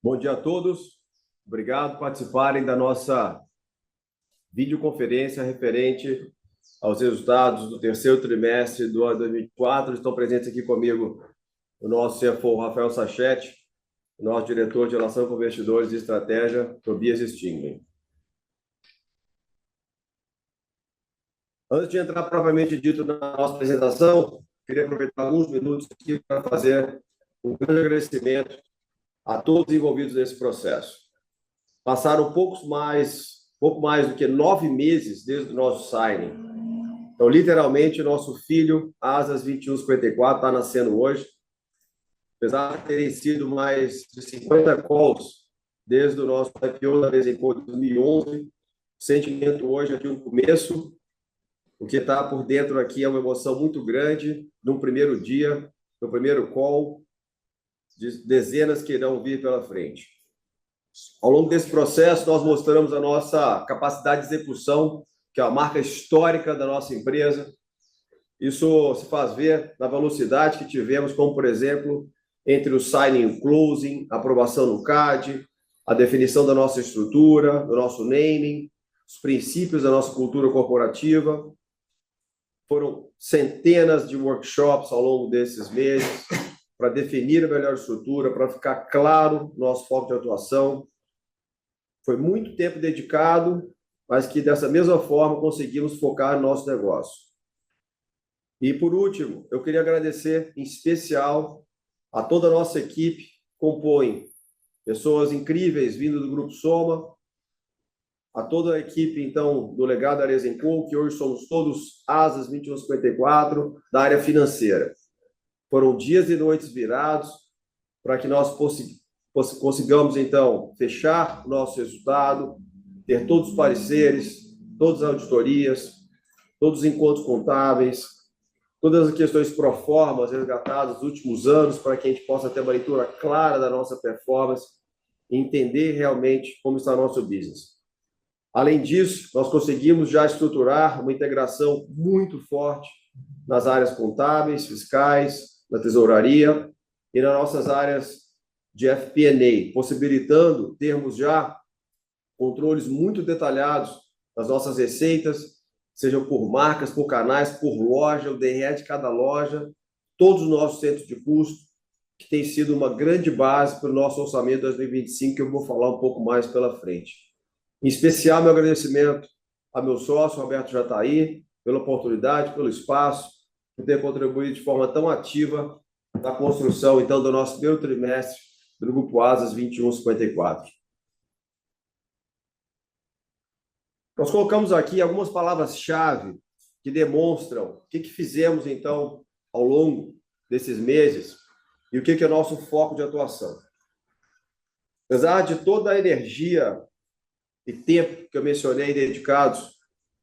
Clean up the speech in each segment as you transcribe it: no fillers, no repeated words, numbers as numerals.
Bom dia a todos. Obrigado por participarem da nossa videoconferência referente aos resultados do terceiro trimestre do ano 2024. Estão presentes aqui comigo o nosso CFO, Rafael Sachete, o nosso diretor de Relação com Investidores e Estratégia, Tobias Stingman. Antes de entrar propriamente dito na nossa apresentação, queria aproveitar alguns minutos aqui para fazer um grande agradecimento a todos envolvidos nesse processo. Passaram pouco mais do que 9 meses desde o nosso signing. Então, literalmente, o nosso filho, Asas 2154, está nascendo hoje. Apesar de terem sido mais de 50 calls desde o nosso IPO da Resenco de 2011, o sentimento hoje é de um começo. O que está por dentro aqui é uma emoção muito grande, num primeiro dia, no primeiro call, de dezenas que irão vir pela frente. Ao longo desse processo, nós mostramos a nossa capacidade de execução, que é a marca histórica da nossa empresa. Isso se faz ver na velocidade que tivemos, como, por exemplo, entre o signing e o closing, a aprovação no CAD, a definição da nossa estrutura, do nosso naming, os princípios da nossa cultura corporativa. Foram centenas de workshops ao longo desses meses para definir a melhor estrutura, para ficar claro o nosso foco de atuação. Foi muito tempo dedicado, mas que dessa mesma forma conseguimos focar no nosso negócio. E por último, eu queria agradecer em especial a toda a nossa equipe, que compõe pessoas incríveis vindo do Grupo Soma, a toda a equipe, então, do legado da Resenco, que hoje somos todos Asas 2154, da área financeira. Foram dias e noites virados para que nós consigamos, então, fechar o nosso resultado, ter todos os pareceres, todas as auditorias, todos os encontros contábeis, todas as questões pro forma resgatadas nos últimos anos, para que a gente possa ter uma leitura clara da nossa performance e entender realmente como está o nosso business. Além disso, nós conseguimos já estruturar uma integração muito forte nas áreas contábeis, fiscais, na tesouraria e nas nossas áreas de FP&A, possibilitando termos já controles muito detalhados das nossas receitas, sejam por marcas, por canais, por loja, o DRE de cada loja, todos os nossos centros de custo, que tem sido uma grande base para o nosso orçamento de 2025, que eu vou falar um pouco mais pela frente. Em especial, meu agradecimento a meu sócio, Roberto Jataí, pela oportunidade, pelo espaço, por ter contribuído de forma tão ativa na construção, então, do nosso primeiro trimestre do Grupo Asas 2154. Nós colocamos aqui algumas palavras-chave que demonstram o que fizemos, então, ao longo desses meses e o que é o nosso foco de atuação. Apesar de toda a energia e tempo que eu mencionei dedicados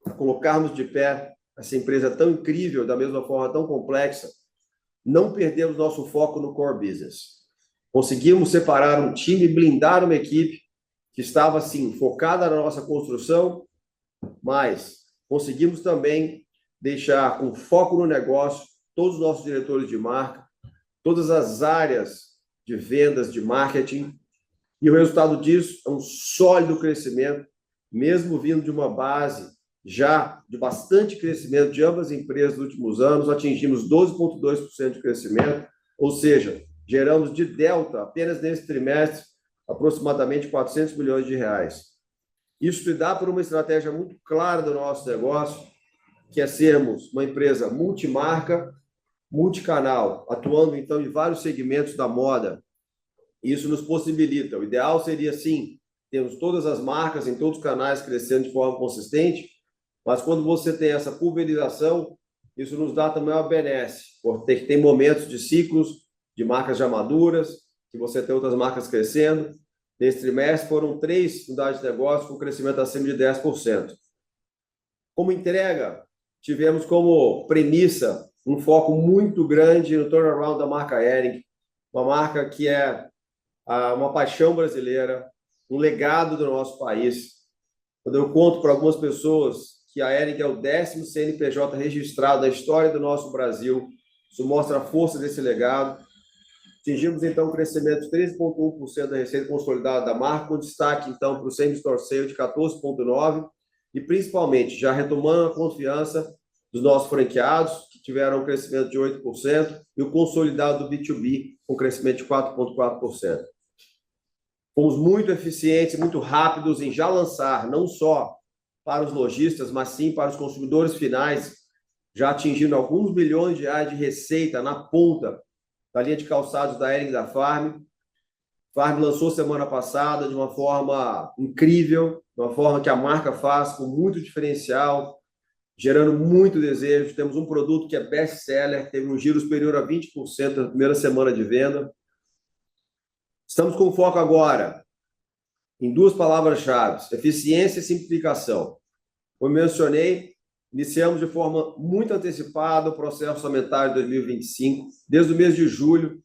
a colocarmos de pé essa empresa tão incrível, da mesma forma tão complexa, não perdemos nosso foco no core business. Conseguimos separar um time, blindar uma equipe que estava, sim, focada na nossa construção, mas conseguimos também deixar com foco no negócio todos os nossos diretores de marca, todas as áreas de vendas, de marketing, e o resultado disso é um sólido crescimento, mesmo vindo de uma base já de bastante crescimento de ambas as empresas nos últimos anos. Atingimos 12,2% de crescimento, ou seja, geramos de delta, apenas nesse trimestre, aproximadamente 400 milhões de reais. Isso se dá por uma estratégia muito clara do nosso negócio, que é sermos uma empresa multimarca, multicanal, atuando, então, em vários segmentos da moda. Isso nos possibilita. O ideal seria, sim, termos todas as marcas em todos os canais crescendo de forma consistente, mas quando você tem essa pulverização, isso nos dá também uma benesse, porque tem momentos de ciclos de marcas já maduras, que você tem outras marcas crescendo. Nesse trimestre, foram 3 unidades de negócio com crescimento acima de 10%. Como entrega, tivemos como premissa um foco muito grande no turnaround da marca Hering, uma marca que é uma paixão brasileira, um legado do nosso país. Quando eu conto para algumas pessoas que a Hering é o 10º CNPJ registrado da história do nosso Brasil, isso mostra a força desse legado. Atingimos, então, um crescimento de 13,1% da receita consolidada da marca, com destaque, então, para o same-store sale de 14,9%, e, principalmente, já retomando a confiança dos nossos franqueados, que tiveram um crescimento de 8%, e o consolidado do B2B, com crescimento de 4,4%. Fomos muito eficientes, muito rápidos em já lançar, não só para os lojistas, mas sim para os consumidores finais, já atingindo alguns bilhões de reais de receita na ponta da linha de calçados da Hering da Farm. Farm lançou semana passada de uma forma incrível, de uma forma que a marca faz com muito diferencial, gerando muito desejo. Temos um produto que é best-seller, teve um giro superior a 20% na primeira semana de venda. Estamos com foco agora em duas palavras-chave: eficiência e simplificação. Como mencionei, iniciamos de forma muito antecipada o processo orçamentário de 2025, desde o mês de julho,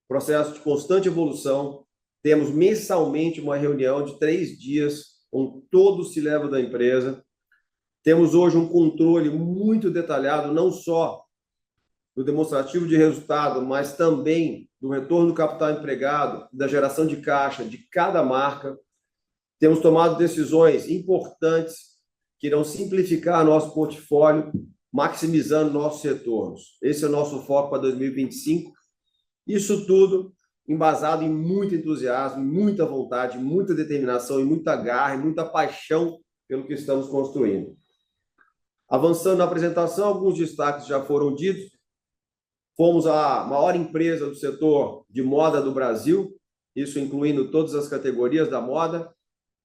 processo de constante evolução. Temos mensalmente uma reunião de 3 dias com todo o C-level da empresa. Temos hoje um controle muito detalhado, não só do demonstrativo de resultado, mas também do retorno do capital empregado, da geração de caixa de cada marca. Temos tomado decisões importantes que irão simplificar nosso portfólio, maximizando nossos retornos. Esse é o nosso foco para 2025. Isso tudo embasado em muito entusiasmo, muita vontade, muita determinação, e muita garra, e muita paixão pelo que estamos construindo. Avançando na apresentação, alguns destaques já foram ditos. Fomos a maior empresa do setor de moda do Brasil, isso incluindo todas as categorias da moda,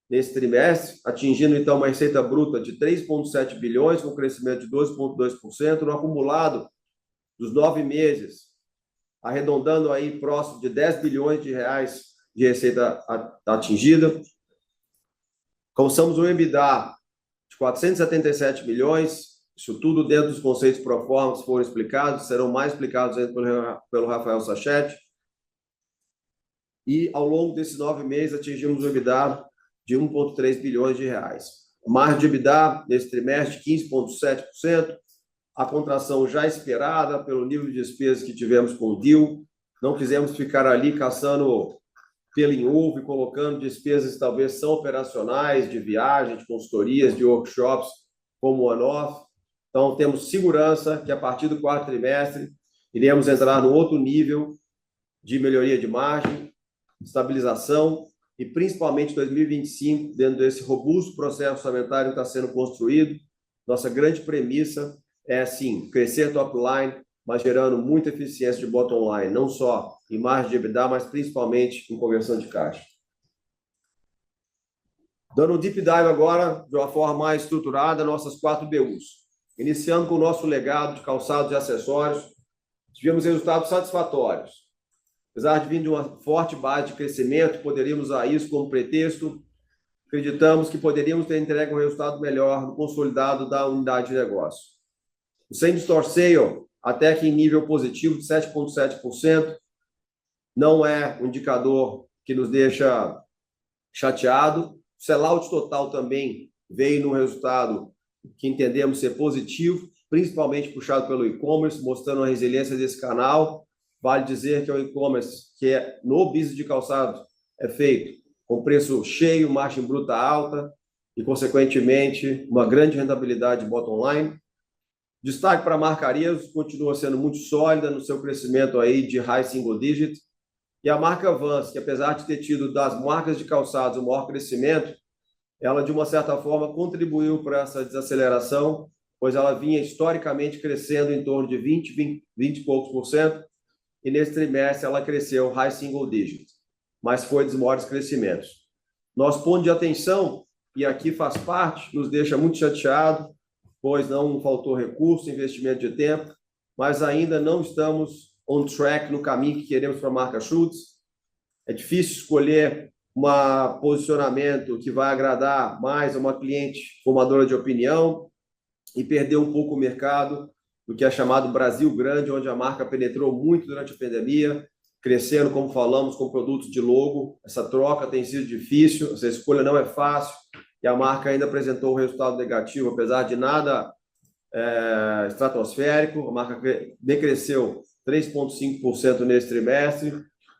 nesse trimestre, atingindo, então, uma receita bruta de 3,7 bilhões, com crescimento de 12,2%, no acumulado dos 9 meses, arredondando aí próximo de 10 bilhões de reais de receita atingida. Alcançamos um EBITDA de 477 milhões, isso tudo dentro dos conceitos pro forma que foram explicados, serão mais explicados pelo Rafael Sachete. E, ao longo desses 9 meses, atingimos um EBITDA de 1,3 bilhões de reais. A margem de EBITDA nesse trimestre, 15,7%, a contração já esperada pelo nível de despesas que tivemos com o deal. Não quisemos ficar ali caçando pelo em ovo e colocando despesas que talvez são operacionais, de viagem, de consultorias, de workshops, como one-off. Então, temos segurança que, a partir do quarto trimestre, iremos entrar no outro nível de melhoria de margem, estabilização e, principalmente, 2025, dentro desse robusto processo orçamentário que está sendo construído. Nossa grande premissa é, sim, crescer top line, mas gerando muita eficiência de bottom line, não só em margem de EBITDA, mas principalmente em conversão de caixa. Dando um deep dive agora, de uma forma mais estruturada, nossas 4 BUs. Iniciando com o nosso legado de calçados e acessórios, tivemos resultados satisfatórios. Apesar de vir de uma forte base de crescimento, poderíamos usar isso como pretexto. Acreditamos que poderíamos ter entregue um resultado melhor no consolidado da unidade de negócio. O same-store sale, até que em nível positivo de 7,7%, não é um indicador que nos deixa chateado. O sell-out total também veio no resultado que entendemos ser positivo, principalmente puxado pelo e-commerce, mostrando a resiliência desse canal. Vale dizer que é o e-commerce que no business de calçado é feito com preço cheio, margem bruta alta e, consequentemente, uma grande rentabilidade bottom line. Destaque para a marca Arezzo, continua sendo muito sólida no seu crescimento aí de high single digit. E a marca Vans, que apesar de ter tido das marcas de calçados o maior crescimento, ela, de uma certa forma, contribuiu para essa desaceleração, pois ela vinha historicamente crescendo em torno de 20 e poucos por cento, e nesse trimestre ela cresceu high single digit, mas foi dos maiores crescimentos. Nosso ponto de atenção, e aqui faz parte, nos deixa muito chateado, pois não faltou recurso, investimento de tempo, mas ainda não estamos on track no caminho que queremos para a marca Schutz. É difícil escolher um posicionamento que vai agradar mais a uma cliente formadora de opinião e perder um pouco o mercado do que é chamado Brasil Grande, onde a marca penetrou muito durante a pandemia, crescendo, como falamos, com produtos de logo. Essa troca tem sido difícil, essa escolha não é fácil, e a marca ainda apresentou um resultado negativo, apesar de nada estratosférico. A marca decresceu 3,5% nesse trimestre,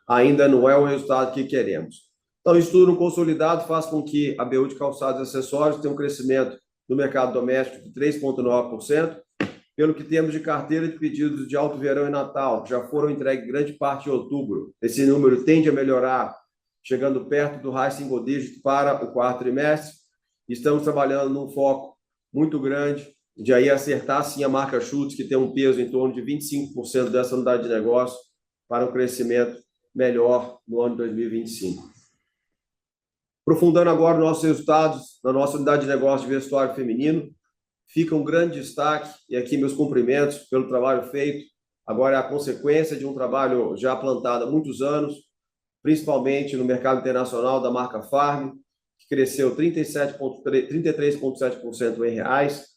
ainda não é o resultado que queremos. Então, isso tudo consolidado faz com que a BU de calçados e acessórios tenha um crescimento no mercado doméstico de 3,9%, pelo que temos de carteira de pedidos de alto verão e Natal, que já foram entregues grande parte em outubro. Esse número tende a melhorar, chegando perto do high single digit para o quarto trimestre. Estamos trabalhando num foco muito grande de aí acertar, sim, a marca Schutz, que tem um peso em torno de 25% dessa unidade de negócio, para um crescimento melhor no ano de 2025. Aprofundando agora os nossos resultados na nossa unidade de negócio de vestuário feminino, fica um grande destaque, e aqui meus cumprimentos pelo trabalho feito. Agora é a consequência de um trabalho já plantado há muitos anos, principalmente no mercado internacional da marca Farm, que cresceu 33,7% em reais,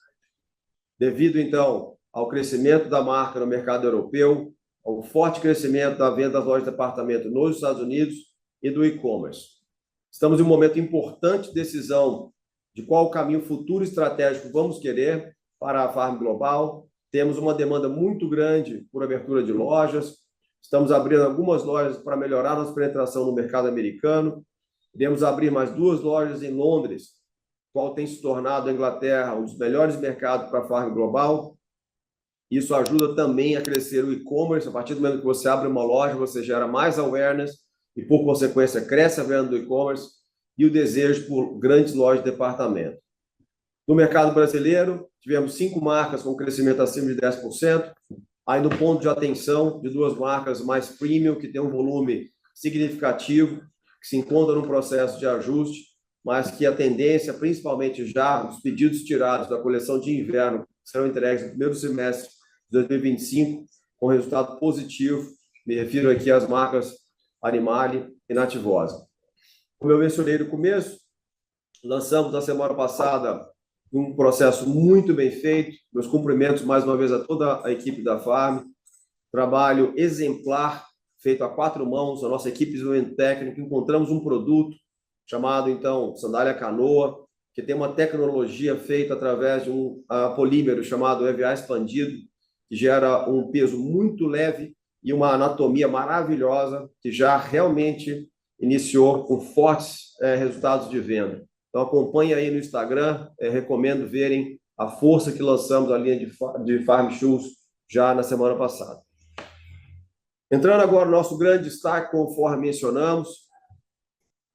devido, então, ao crescimento da marca no mercado europeu, ao forte crescimento da venda das lojas de departamento nos Estados Unidos e do e-commerce. Estamos em um momento importante de decisão de qual caminho futuro estratégico vamos querer para a Farm Global. Temos uma demanda muito grande por abertura de lojas. Estamos abrindo algumas lojas para melhorar nossa penetração no mercado americano. Iremos abrir mais 2 lojas em Londres, qual tem se tornado a Inglaterra um dos melhores mercados para a Farm Global. Isso ajuda também a crescer o e-commerce. A partir do momento que você abre uma loja, você gera mais awareness e, por consequência, cresce a venda do e-commerce e o desejo por grandes lojas de departamento. No mercado brasileiro, tivemos 5 marcas com crescimento acima de 10%, ainda um ponto de atenção de 2 marcas mais premium, que tem um volume significativo, que se encontra num processo de ajuste, mas que a tendência, principalmente já os pedidos tirados da coleção de inverno, serão entregues no primeiro semestre de 2025, com resultado positivo. Me refiro aqui às marcas Animale e Nativosa. Como eu mencionei no começo, lançamos na semana passada um processo muito bem feito. Meus cumprimentos mais uma vez a toda a equipe da Farm. Trabalho exemplar, feito a 4 mãos, a nossa equipe de desenvolvimento técnico. Encontramos um produto chamado, então, sandália canoa, que tem uma tecnologia feita através de um polímero chamado EVA expandido, que gera um peso muito leve e uma anatomia maravilhosa, que já realmente iniciou com fortes resultados de venda. Então, acompanhe aí no Instagram, recomendo verem a força que lançamos a linha de Farm Shoes já na semana passada. Entrando agora no nosso grande destaque, conforme mencionamos,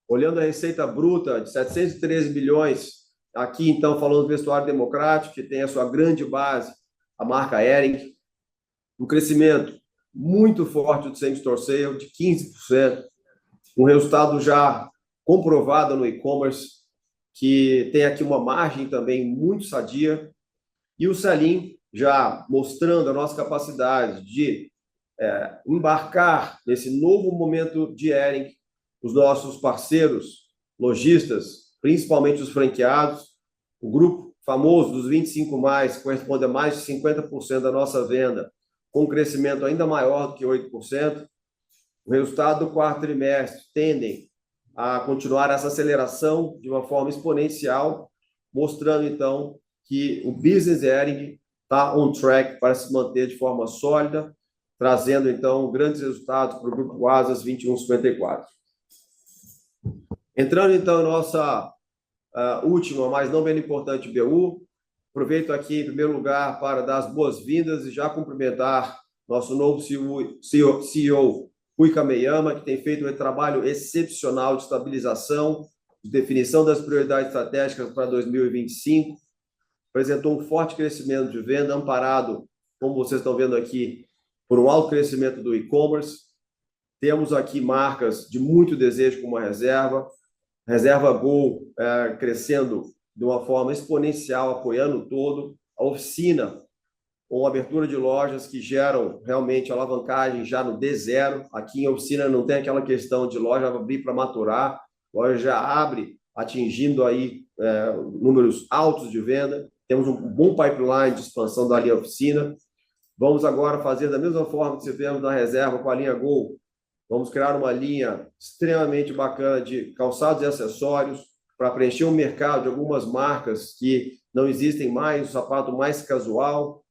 olhando a receita bruta de 713 bilhões, aqui então falando do vestuário democrático, que tem a sua grande base, a marca Hering, um crescimento muito forte do same-store sale, de 15%, um resultado já comprovado no e-commerce, que tem aqui uma margem também muito sadia, e o sell-in já mostrando a nossa capacidade de embarcar nesse novo momento de Hering, os nossos parceiros lojistas, principalmente os franqueados, o grupo famoso dos 25 mais, que corresponde a mais de 50% da nossa venda, com um crescimento ainda maior do que 8%. O resultado do quarto trimestre tendem a continuar essa aceleração de uma forma exponencial, mostrando, então, que o Business Hering está on track para se manter de forma sólida, trazendo, então, grandes resultados para o Grupo Asas 2154. Entrando, então, em nossa última, mas não menos importante, BU, aproveito aqui, em primeiro lugar, para dar as boas-vindas e já cumprimentar nosso novo CEO, Rui Kameyama, que tem feito um trabalho excepcional de estabilização, de definição das prioridades estratégicas para 2025, apresentou um forte crescimento de venda, amparado, como vocês estão vendo aqui, por um alto crescimento do e-commerce. Temos aqui marcas de muito desejo, como a Reserva Gol crescendo de uma forma exponencial, apoiando todo, a Oficina, com abertura de lojas que geram realmente alavancagem já no D0. Aqui em Oficina não tem aquela questão de loja abrir para maturar, a loja já abre atingindo aí números altos de venda. Temos um bom pipeline de expansão da linha Oficina. Vamos agora fazer da mesma forma que fizemos na Reserva com a linha Gol. Vamos criar uma linha extremamente bacana de calçados e acessórios para preencher o mercado de algumas marcas que não existem mais, o sapato mais casual.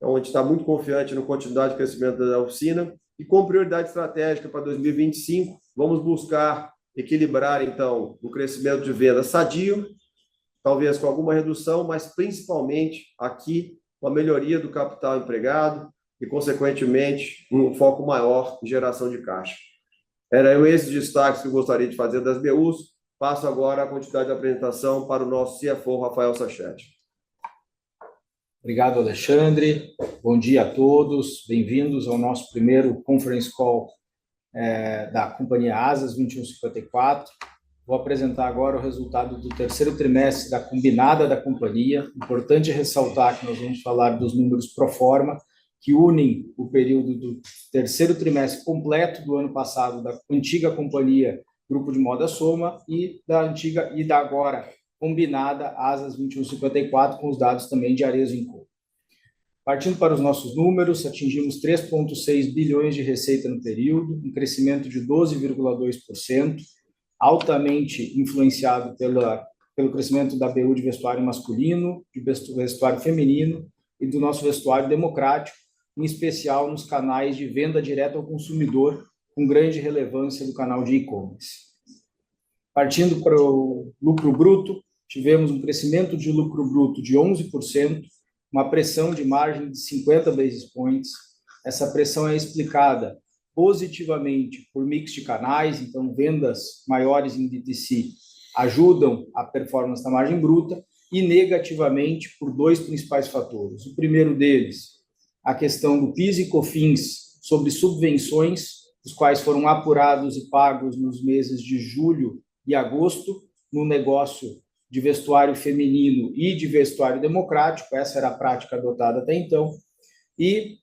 Então, a gente está muito confiante na continuidade de crescimento da oficina e com prioridade estratégica para 2025, vamos buscar equilibrar, então, o crescimento de venda sadio, talvez com alguma redução, mas principalmente aqui com a melhoria do capital empregado e, consequentemente, um foco maior em geração de caixa. Eram esses destaques que eu gostaria de fazer das BUs. Passo agora a quantidade de apresentação para o nosso CFO, Rafael Sachete. Obrigado, Alexandre. Bom dia a todos. Bem-vindos ao nosso primeiro conference call da companhia Asas 2154. Vou apresentar agora o resultado do terceiro trimestre da combinada da companhia. Importante ressaltar que nós vamos falar dos números pro forma, que unem o período do terceiro trimestre completo do ano passado da antiga companhia Grupo de Moda Soma e da antiga e da agora combinada Asas 2154 com os dados também de Arezzo&Co. Partindo para os nossos números, atingimos 3,6 bilhões de receita no período, um crescimento de 12,2%, altamente influenciado pelo crescimento da BU de vestuário masculino, de vestuário feminino e do nosso vestuário democrático, em especial nos canais de venda direta ao consumidor, com grande relevância do canal de e-commerce. Partindo para o lucro bruto, tivemos um crescimento de lucro bruto de 11%, uma pressão de margem de 50 basis points. Essa pressão é explicada positivamente por mix de canais, então vendas maiores em D2C ajudam a performance da margem bruta, e negativamente por dois principais fatores. O primeiro deles, a questão do PIS e COFINS sobre subvenções, os quais foram apurados e pagos nos meses de julho e agosto, no negócio de vestuário feminino e de vestuário democrático, essa era a prática adotada até então, e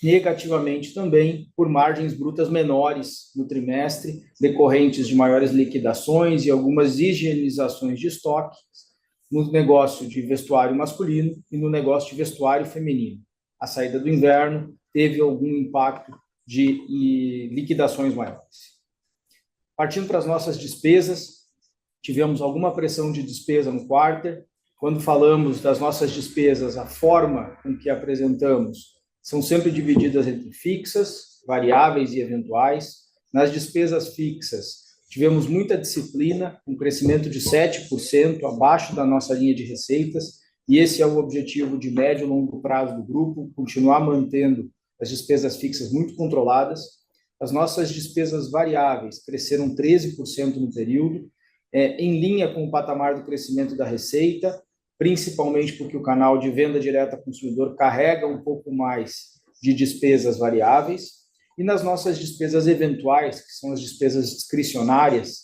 negativamente também por margens brutas menores no trimestre, decorrentes de maiores liquidações e algumas higienizações de estoque no negócio de vestuário masculino e no negócio de vestuário feminino. A saída do inverno teve algum impacto de liquidações maiores. Partindo para as nossas despesas, tivemos alguma pressão de despesa no quarter. Quando falamos das nossas despesas, a forma com que apresentamos são sempre divididas entre fixas, variáveis e eventuais. Nas despesas fixas, tivemos muita disciplina, um crescimento de 7%, abaixo da nossa linha de receitas, e esse é o objetivo de médio e longo prazo do grupo, continuar mantendo as despesas fixas muito controladas. As nossas despesas variáveis cresceram 13% no período, em linha com o patamar do crescimento da receita, principalmente porque o canal de venda direta ao consumidor carrega um pouco mais de despesas variáveis. E nas nossas despesas eventuais, que são as despesas discricionárias,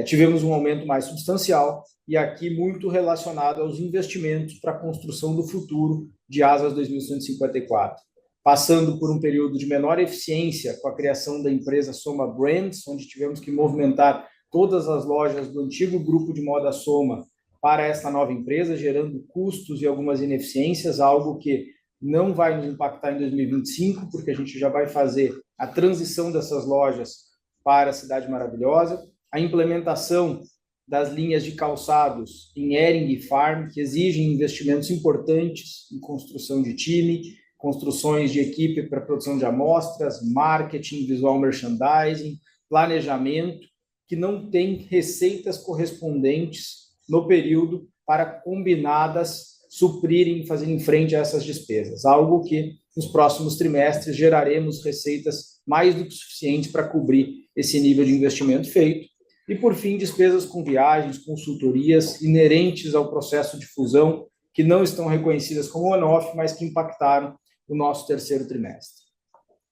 tivemos um aumento mais substancial, e aqui muito relacionado aos investimentos para a construção do futuro de Asas 2154. Passando por um período de menor eficiência com a criação da empresa Soma Brands, onde tivemos que movimentar todas as lojas do antigo grupo de moda Soma para esta nova empresa, gerando custos e algumas ineficiências, algo que não vai nos impactar em 2025, porque a gente já vai fazer a transição dessas lojas para a Cidade Maravilhosa, a implementação das linhas de calçados em Hering e Farm, que exigem investimentos importantes em construção de time, construções de equipe para produção de amostras, marketing, visual merchandising, planejamento, que não tem receitas correspondentes no período para combinadas suprirem, fazerem frente a essas despesas, algo que nos próximos trimestres geraremos receitas mais do que suficientes para cobrir esse nível de investimento feito. E, por fim, despesas com viagens, consultorias inerentes ao processo de fusão, que não estão reconhecidas como on-off, mas que impactaram o nosso terceiro trimestre.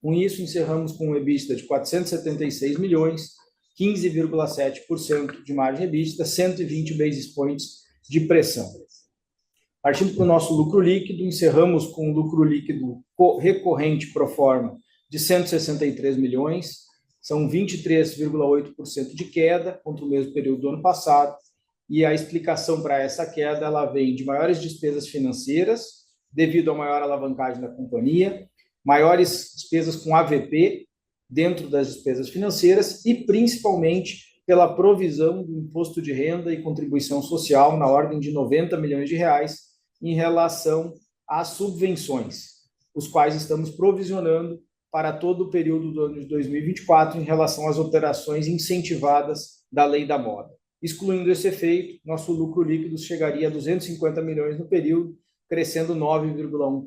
Com isso, encerramos com um EBITDA de 476 milhões, 15,7% de margem EBITDA, 120 basis points de pressão. Partindo para o nosso lucro líquido, encerramos com um lucro líquido recorrente pro forma de 163 milhões, são 23,8% de queda contra o mesmo período do ano passado, e a explicação para essa queda ela vem de maiores despesas financeiras, devido à maior alavancagem da companhia, maiores despesas com AVP dentro das despesas financeiras e, principalmente, pela provisão do imposto de renda e contribuição social na ordem de 90 milhões de reais em relação às subvenções. os quais estamos provisionando para todo o período do ano de 2024 em relação às operações incentivadas da Lei da Moda. Excluindo esse efeito, nosso lucro líquido chegaria a 250 milhões no período, crescendo 9,1%.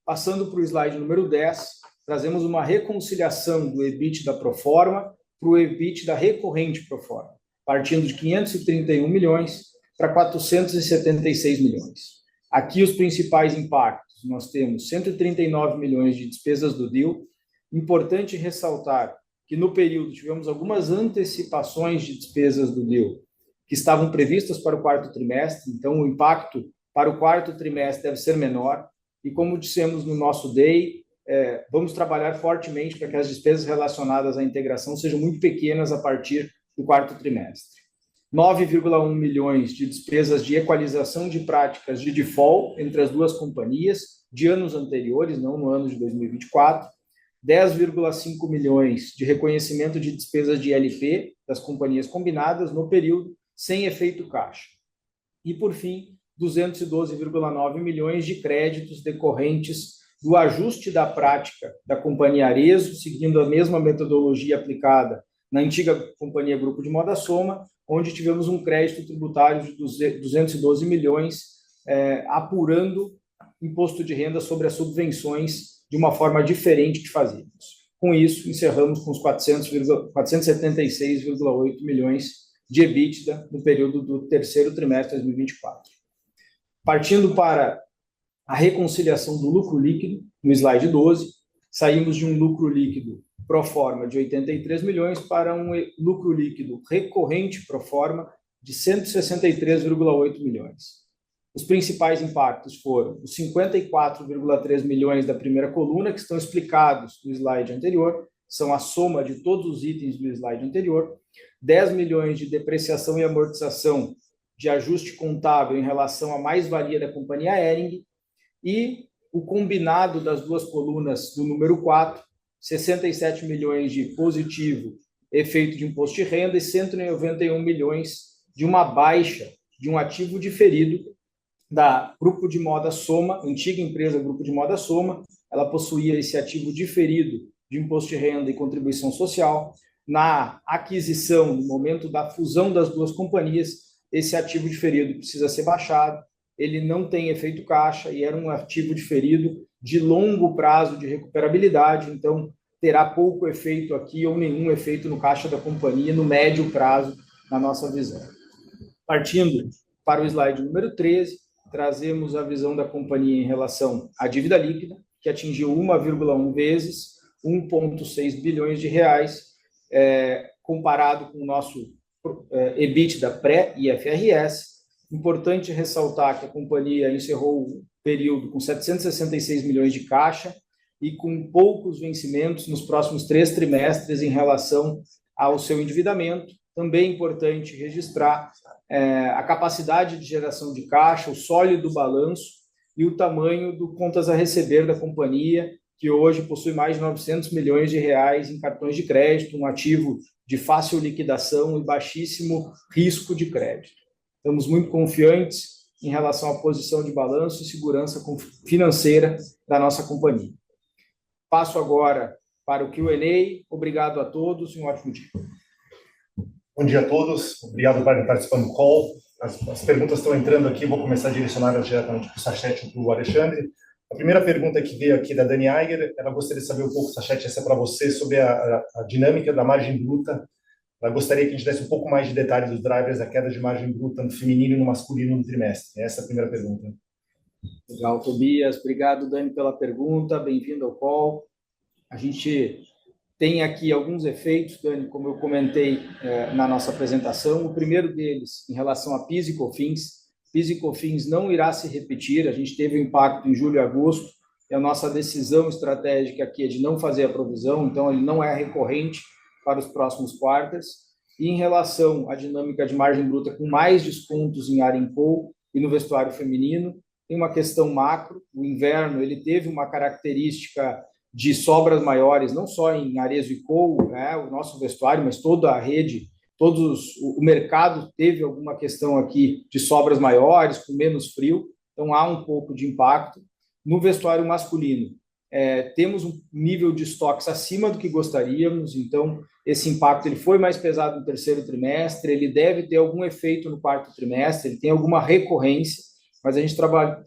Passando para o slide número 10, trazemos uma reconciliação do EBITDA pro forma para o EBITDA recorrente pro forma, partindo de 531 milhões para 476 milhões. Aqui os principais impactos, nós temos 139 milhões de despesas do deal. Importante ressaltar que no período tivemos algumas antecipações de despesas do deal que estavam previstas para o quarto trimestre, então o impacto para o quarto trimestre deve ser menor. E como dissemos no nosso day, vamos trabalhar fortemente para que as despesas relacionadas à integração sejam muito pequenas a partir do quarto trimestre. 9,1 milhões de despesas de equalização de práticas de default entre as duas companhias de anos anteriores, não no ano de 2024. 10,5 milhões de reconhecimento de despesas de LP das companhias combinadas no período, sem efeito caixa. E, por fim, 212,9 milhões de créditos decorrentes do ajuste da prática da companhia Arezzo, seguindo a mesma metodologia aplicada na antiga companhia Grupo de Moda Soma, onde tivemos um crédito tributário de 212 milhões, apurando imposto de renda sobre as subvenções de uma forma diferente que fazíamos. Com isso, encerramos com os 476,8 milhões de EBITDA no período do terceiro trimestre de 2024. Partindo para a reconciliação do lucro líquido, no slide 12, saímos de um lucro líquido pro forma de 83 milhões para um lucro líquido recorrente pro forma de 163,8 milhões. Os principais impactos foram os 54,3 milhões da primeira coluna, que estão explicados no slide anterior, são a soma de todos os itens do slide anterior, 10 milhões de depreciação e amortização de ajuste contábil em relação à mais-valia da companhia Hering, e o combinado das duas colunas do número 4, 67 milhões de positivo efeito de imposto de renda e 191 milhões de uma baixa de um ativo diferido da Grupo de Moda Soma, antiga empresa Grupo de Moda Soma. Ela possuía esse ativo diferido de imposto de renda e contribuição social. Na aquisição, no momento da fusão das duas companhias, esse ativo diferido precisa ser baixado, ele não tem efeito caixa e era um ativo diferido de longo prazo de recuperabilidade, então terá pouco efeito aqui ou nenhum efeito no caixa da companhia no médio prazo, na nossa visão. Partindo para o slide número 13, trazemos a visão da companhia em relação à dívida líquida, que atingiu 1,1 vezes 1,6 bilhões de reais, comparado com o nosso EBITDA pré-IFRS. Importante ressaltar que a companhia encerrou o período com 766 milhões de caixa e com poucos vencimentos nos próximos 3 trimestres em relação ao seu endividamento. Também é importante registrar a capacidade de geração de caixa, o sólido balanço e o tamanho do contas a receber da companhia, que hoje possui mais de 900 milhões de reais em cartões de crédito, um ativo de fácil liquidação e baixíssimo risco de crédito. Estamos muito confiantes em relação à posição de balanço e segurança financeira da nossa companhia. Passo agora para o Q&A. Obrigado a todos e um ótimo dia. Bom dia a todos. Obrigado por participar do call. As perguntas estão entrando aqui, vou começar a direcionar diretamente para o Sachete e para o Alexandre. A primeira pergunta que veio aqui da Dani Eiger, ela gostaria de saber um pouco, Sachete, essa é para você, sobre a dinâmica da margem bruta. Ela gostaria que a gente desse um pouco mais de detalhes dos drivers da queda de margem bruta no feminino e no masculino no trimestre. Essa é a primeira pergunta. Legal, Tobias. Obrigado, Dani, pela pergunta. Bem-vindo ao call. A gente tem aqui alguns efeitos, Dani, como eu comentei na nossa apresentação. O primeiro deles, em relação a PIS e COFINS. PIS e COFINS não irá se repetir. A gente teve um impacto em julho e agosto. E a nossa decisão estratégica aqui é de não fazer a provisão, então ele não é recorrente para os próximos quartos. E em relação à dinâmica de margem bruta com mais descontos em Arinco e no vestuário feminino, tem uma questão macro. O inverno ele teve uma característica de sobras maiores, não só em Arezzo e Cou, o nosso vestuário, mas toda a rede, o mercado teve alguma questão aqui de sobras maiores, com menos frio, então há um pouco de impacto. No vestuário masculino, temos um nível de estoques acima do que gostaríamos, então esse impacto ele foi mais pesado no terceiro trimestre, ele deve ter algum efeito no quarto trimestre, ele tem alguma recorrência, mas a gente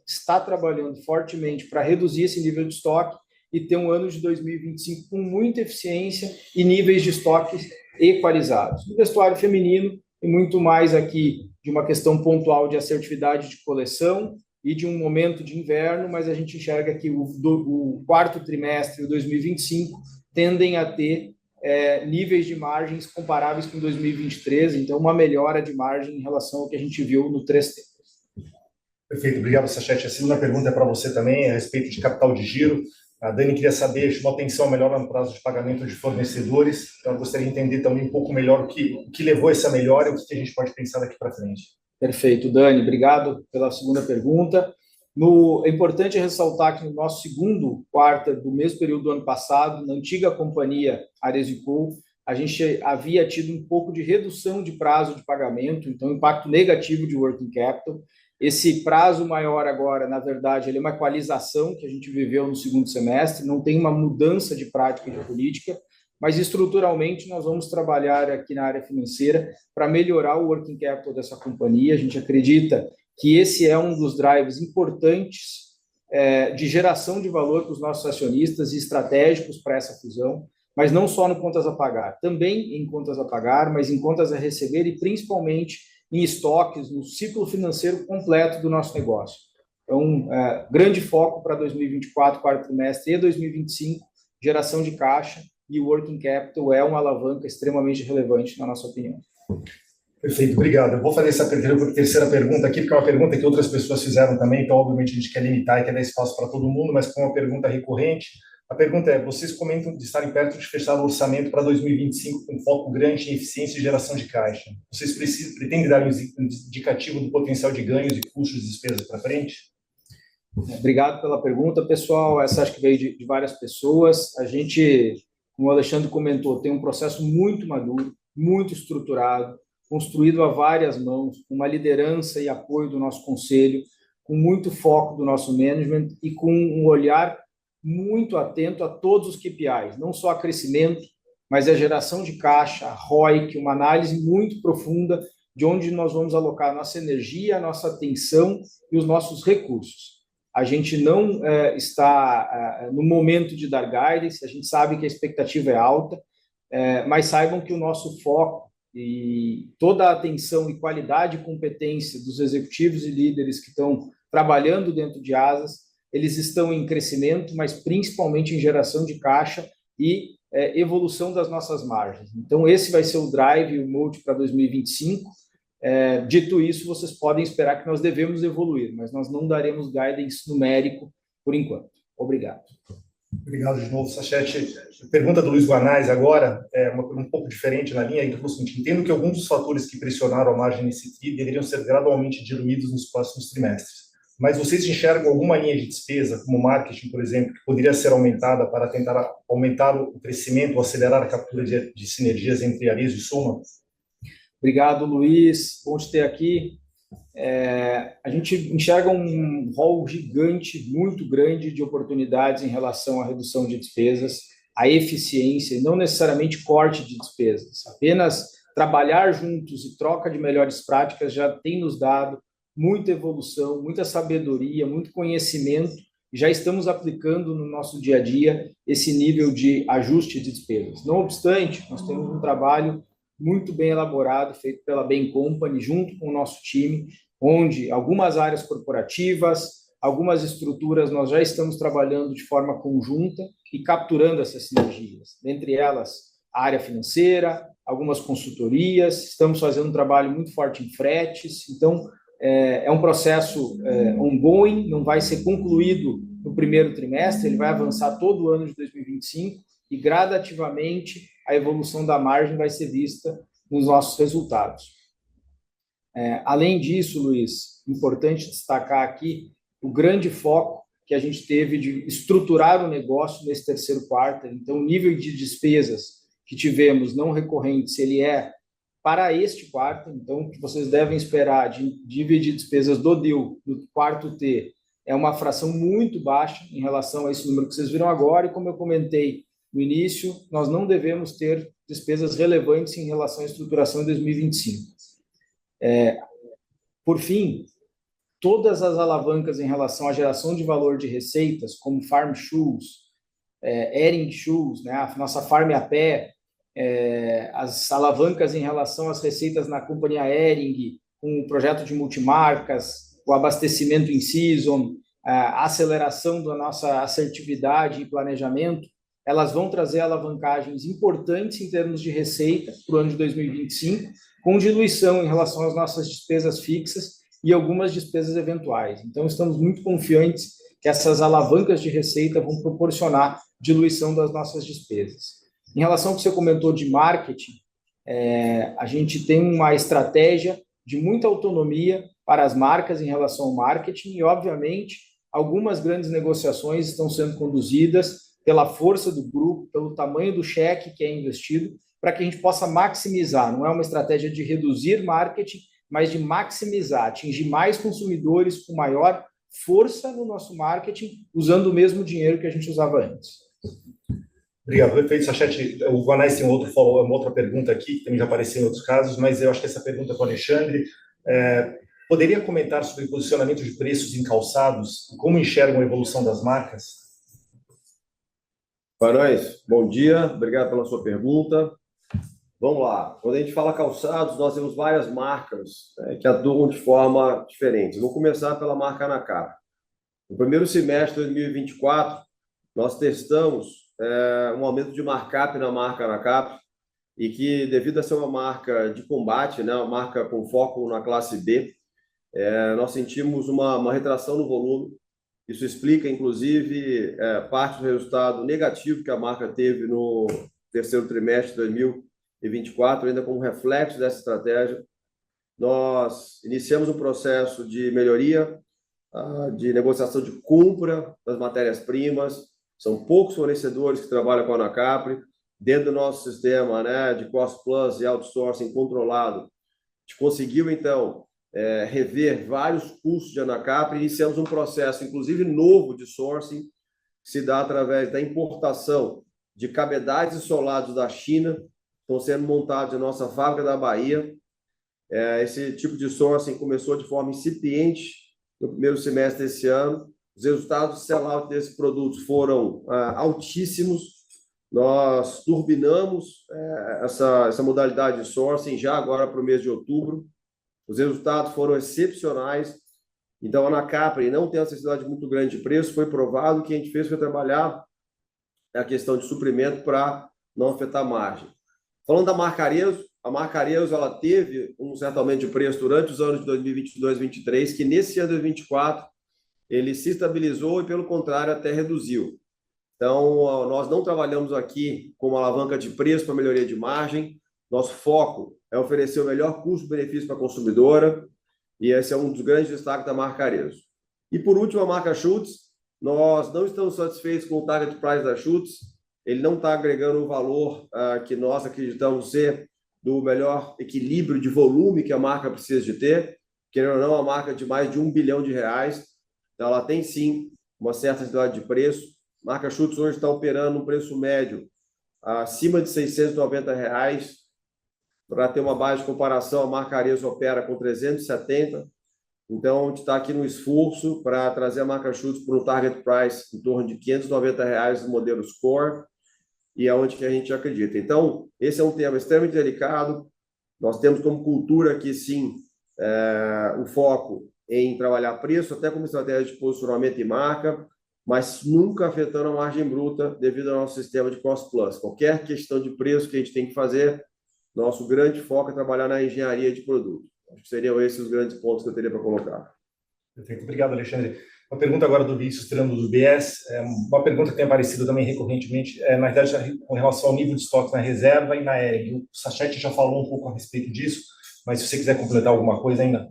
está trabalhando fortemente para reduzir esse nível de estoque e ter um ano de 2025 com muita eficiência e níveis de estoques equalizados. No vestuário feminino, e muito mais aqui de uma questão pontual de assertividade de coleção e de um momento de inverno, mas a gente enxerga que o quarto trimestre e o 2025 tendem a ter níveis de margens comparáveis com 2023, então uma melhora de margem em relação ao que a gente viu no 3T. Perfeito, obrigado, Sachete. A segunda pergunta é para você também, a respeito de capital de giro. A Dani queria saber, chamou atenção a melhora no prazo de pagamento de fornecedores, então eu gostaria de entender também um pouco melhor o que levou essa melhora e o que a gente pode pensar daqui para frente. Perfeito, Dani, obrigado pela segunda pergunta. É importante ressaltar que no nosso segundo quarto do mesmo período do ano passado, na antiga companhia Arezico, a gente havia tido um pouco de redução de prazo de pagamento, então impacto negativo de working capital. Esse prazo maior agora, na verdade, ele é uma equalização que a gente viveu no segundo semestre, não tem uma mudança de prática e de política, mas estruturalmente nós vamos trabalhar aqui na área financeira para melhorar o working capital dessa companhia. A gente acredita que esse é um dos drivers importantes de geração de valor para os nossos acionistas e estratégicos para essa fusão, mas não só no contas a pagar, também em contas a pagar, mas em contas a receber e principalmente em estoques, no ciclo financeiro completo do nosso negócio. Então, grande foco para 2024, quarto trimestre e 2025, geração de caixa, e o working capital é uma alavanca extremamente relevante, na nossa opinião. Perfeito, obrigado. Eu vou fazer essa terceira pergunta aqui, porque é uma pergunta que outras pessoas fizeram também, então, obviamente, a gente quer limitar e quer dar espaço para todo mundo, mas com uma pergunta recorrente. A pergunta é, vocês comentam de estarem perto de fechar o orçamento para 2025 com foco grande em eficiência e geração de caixa. Vocês pretendem dar um indicativo do potencial de ganhos e custos de despesa para frente? Obrigado pela pergunta, pessoal. Essa acho que veio de várias pessoas. A gente, como o Alexandre comentou, tem um processo muito maduro, muito estruturado, construído a várias mãos, com uma liderança e apoio do nosso conselho, com muito foco do nosso management e com um olhar muito atento a todos os KPIs, não só a crescimento, mas a geração de caixa, a ROIC, uma análise muito profunda de onde nós vamos alocar a nossa energia, a nossa atenção e os nossos recursos. A gente não está no momento de dar guidance, a gente sabe que a expectativa é alta, mas saibam que o nosso foco e toda a atenção e qualidade e competência dos executivos e líderes que estão trabalhando dentro de Asas, eles estão em crescimento, mas principalmente em geração de caixa e evolução das nossas margens. Então, esse vai ser o drive e o mote para 2025. Dito isso, vocês podem esperar que nós devemos evoluir, mas nós não daremos guidance numérico por enquanto. Obrigado. Obrigado de novo, Sachete. Pergunta do Luiz Guanais agora, um pouco diferente na linha, ele falou o seguinte: entendo que alguns dos fatores que pressionaram a margem nesse TRI deveriam ser gradualmente diluídos nos próximos trimestres. Mas vocês enxergam alguma linha de despesa, como marketing, por exemplo, que poderia ser aumentada para tentar aumentar o crescimento ou acelerar a captura de sinergias entre Arezzo e Soma? Obrigado, Luiz. Bom te ter aqui. A gente enxerga um rol gigante, muito grande de oportunidades em relação à redução de despesas, à eficiência, e não necessariamente corte de despesas. Apenas trabalhar juntos e troca de melhores práticas já tem nos dado muita evolução, muita sabedoria, muito conhecimento, e já estamos aplicando no nosso dia a dia esse nível de ajuste de despesas. Não obstante, nós temos um trabalho muito bem elaborado, feito pela Bain Company, junto com o nosso time, onde algumas áreas corporativas, algumas estruturas, nós já estamos trabalhando de forma conjunta e capturando essas sinergias. Dentre elas, a área financeira, algumas consultorias, estamos fazendo um trabalho muito forte em fretes, então, é um processo ongoing, não vai ser concluído no primeiro trimestre, ele vai avançar todo o ano de 2025 e gradativamente a evolução da margem vai ser vista nos nossos resultados. Além disso, Luiz, importante destacar aqui o grande foco que a gente teve de estruturar o negócio nesse terceiro quarto. Então, o nível de despesas que tivemos não recorrentes, ele é para este quarto, então, o que vocês devem esperar de nível de despesas do deal no quarto T é uma fração muito baixa em relação a esse número que vocês viram agora, e como eu comentei no início, nós não devemos ter despesas relevantes em relação à estruturação em 2025. Por fim, todas as alavancas em relação à geração de valor de receitas, como Farm Shoes, Hering Shoes, né, a nossa Farm a Pé, as alavancas em relação às receitas na companhia Hering, com o projeto de multimarcas, o abastecimento in season, a aceleração da nossa assertividade e planejamento, elas vão trazer alavancagens importantes em termos de receita para o ano de 2025, com diluição em relação às nossas despesas fixas e algumas despesas eventuais. Então, estamos muito confiantes que essas alavancas de receita vão proporcionar diluição das nossas despesas. Em relação ao que você comentou de marketing, a gente tem uma estratégia de muita autonomia para as marcas em relação ao marketing e, obviamente, algumas grandes negociações estão sendo conduzidas pela força do grupo, pelo tamanho do cheque que é investido, para que a gente possa maximizar. Não é uma estratégia de reduzir marketing, mas de maximizar, atingir mais consumidores com maior força no nosso marketing, usando o mesmo dinheiro que a gente usava antes. Obrigado, perfeito, Sachete. O Guanais tem uma outra pergunta aqui, que também já apareceu em outros casos, mas eu acho que essa pergunta é para o Alexandre. Poderia comentar sobre o posicionamento de preços em calçados e como enxergam a evolução das marcas? Guanais, bom dia, obrigado pela sua pergunta. Vamos lá, quando a gente fala calçados, nós temos várias marcas que atuam de forma diferente. Vou começar pela marca Anacap. No primeiro semestre de 2024, nós testamos um aumento de markup na marca Anacap, e que, devido a ser uma marca de combate, né, uma marca com foco na classe B, nós sentimos uma retração no volume. Isso explica, inclusive, parte do resultado negativo que a marca teve no terceiro trimestre de 2024, ainda como reflexo dessa estratégia. Nós iniciamos um processo de melhoria, de negociação de compra das matérias-primas. São poucos fornecedores que trabalham com a Anacapri. Dentro do nosso sistema, né, de cost plus e outsourcing controlado, a gente conseguiu, então, rever vários custos de Anacapri. Iniciamos um processo, inclusive, novo de sourcing, que se dá através da importação de cabeçalhos e solados da China, que estão sendo montados em nossa fábrica da Bahia. Esse tipo de sourcing começou de forma incipiente no primeiro semestre desse ano. Os resultados de sell-out desses produtos foram altíssimos. Nós turbinamos essa modalidade de sourcing já agora para o mês de outubro. Os resultados foram excepcionais. Então, a Anacapri não tem uma necessidade muito grande de preço. Foi provado. O que a gente fez foi trabalhar a questão de suprimento para não afetar a margem. Falando da marca Arezzo, a marca Arezzo ela teve um certo aumento de preço durante os anos de 2022 e 2023, que nesse ano de 2024 ele se estabilizou e, pelo contrário, até reduziu. Então, nós não trabalhamos aqui com uma alavanca de preço para melhoria de margem. Nosso foco é oferecer o melhor custo-benefício para a consumidora, e esse é um dos grandes destaques da marca Arezzo. E, por último, a marca Schutz. Nós não estamos satisfeitos com o target price da Schutz. Ele não está agregando o valor que nós acreditamos ser do melhor equilíbrio de volume que a marca precisa de ter. Querendo ou não, a marca de mais de R$1 bilhão. Então, ela tem, sim, uma certa necessidade de preço. A marca Schutz hoje está operando um preço médio acima de R$690. Para ter uma base de comparação, a marca Arezzo opera com 370. Então, a gente está aqui no esforço para trazer a marca Schutz para um target price em torno de R$590 no modelo Score, e é onde que a gente acredita. Então, esse é um tema extremamente delicado. Nós temos como cultura aqui, sim, o foco em trabalhar preço, até como estratégia de posicionamento e marca, mas nunca afetando a margem bruta devido ao nosso sistema de cost plus. Qualquer questão de preço que a gente tem que fazer, nosso grande foco é trabalhar na engenharia de produto. Acho que seriam esses os grandes pontos que eu teria para colocar. Perfeito. Obrigado, Alexandre. Uma pergunta agora do Vinícius Trando, do BS. Uma pergunta que tem aparecido também recorrentemente, na verdade, com relação ao nível de estoque na reserva e na Hering. O Sachete já falou um pouco a respeito disso, mas se você quiser completar alguma coisa ainda.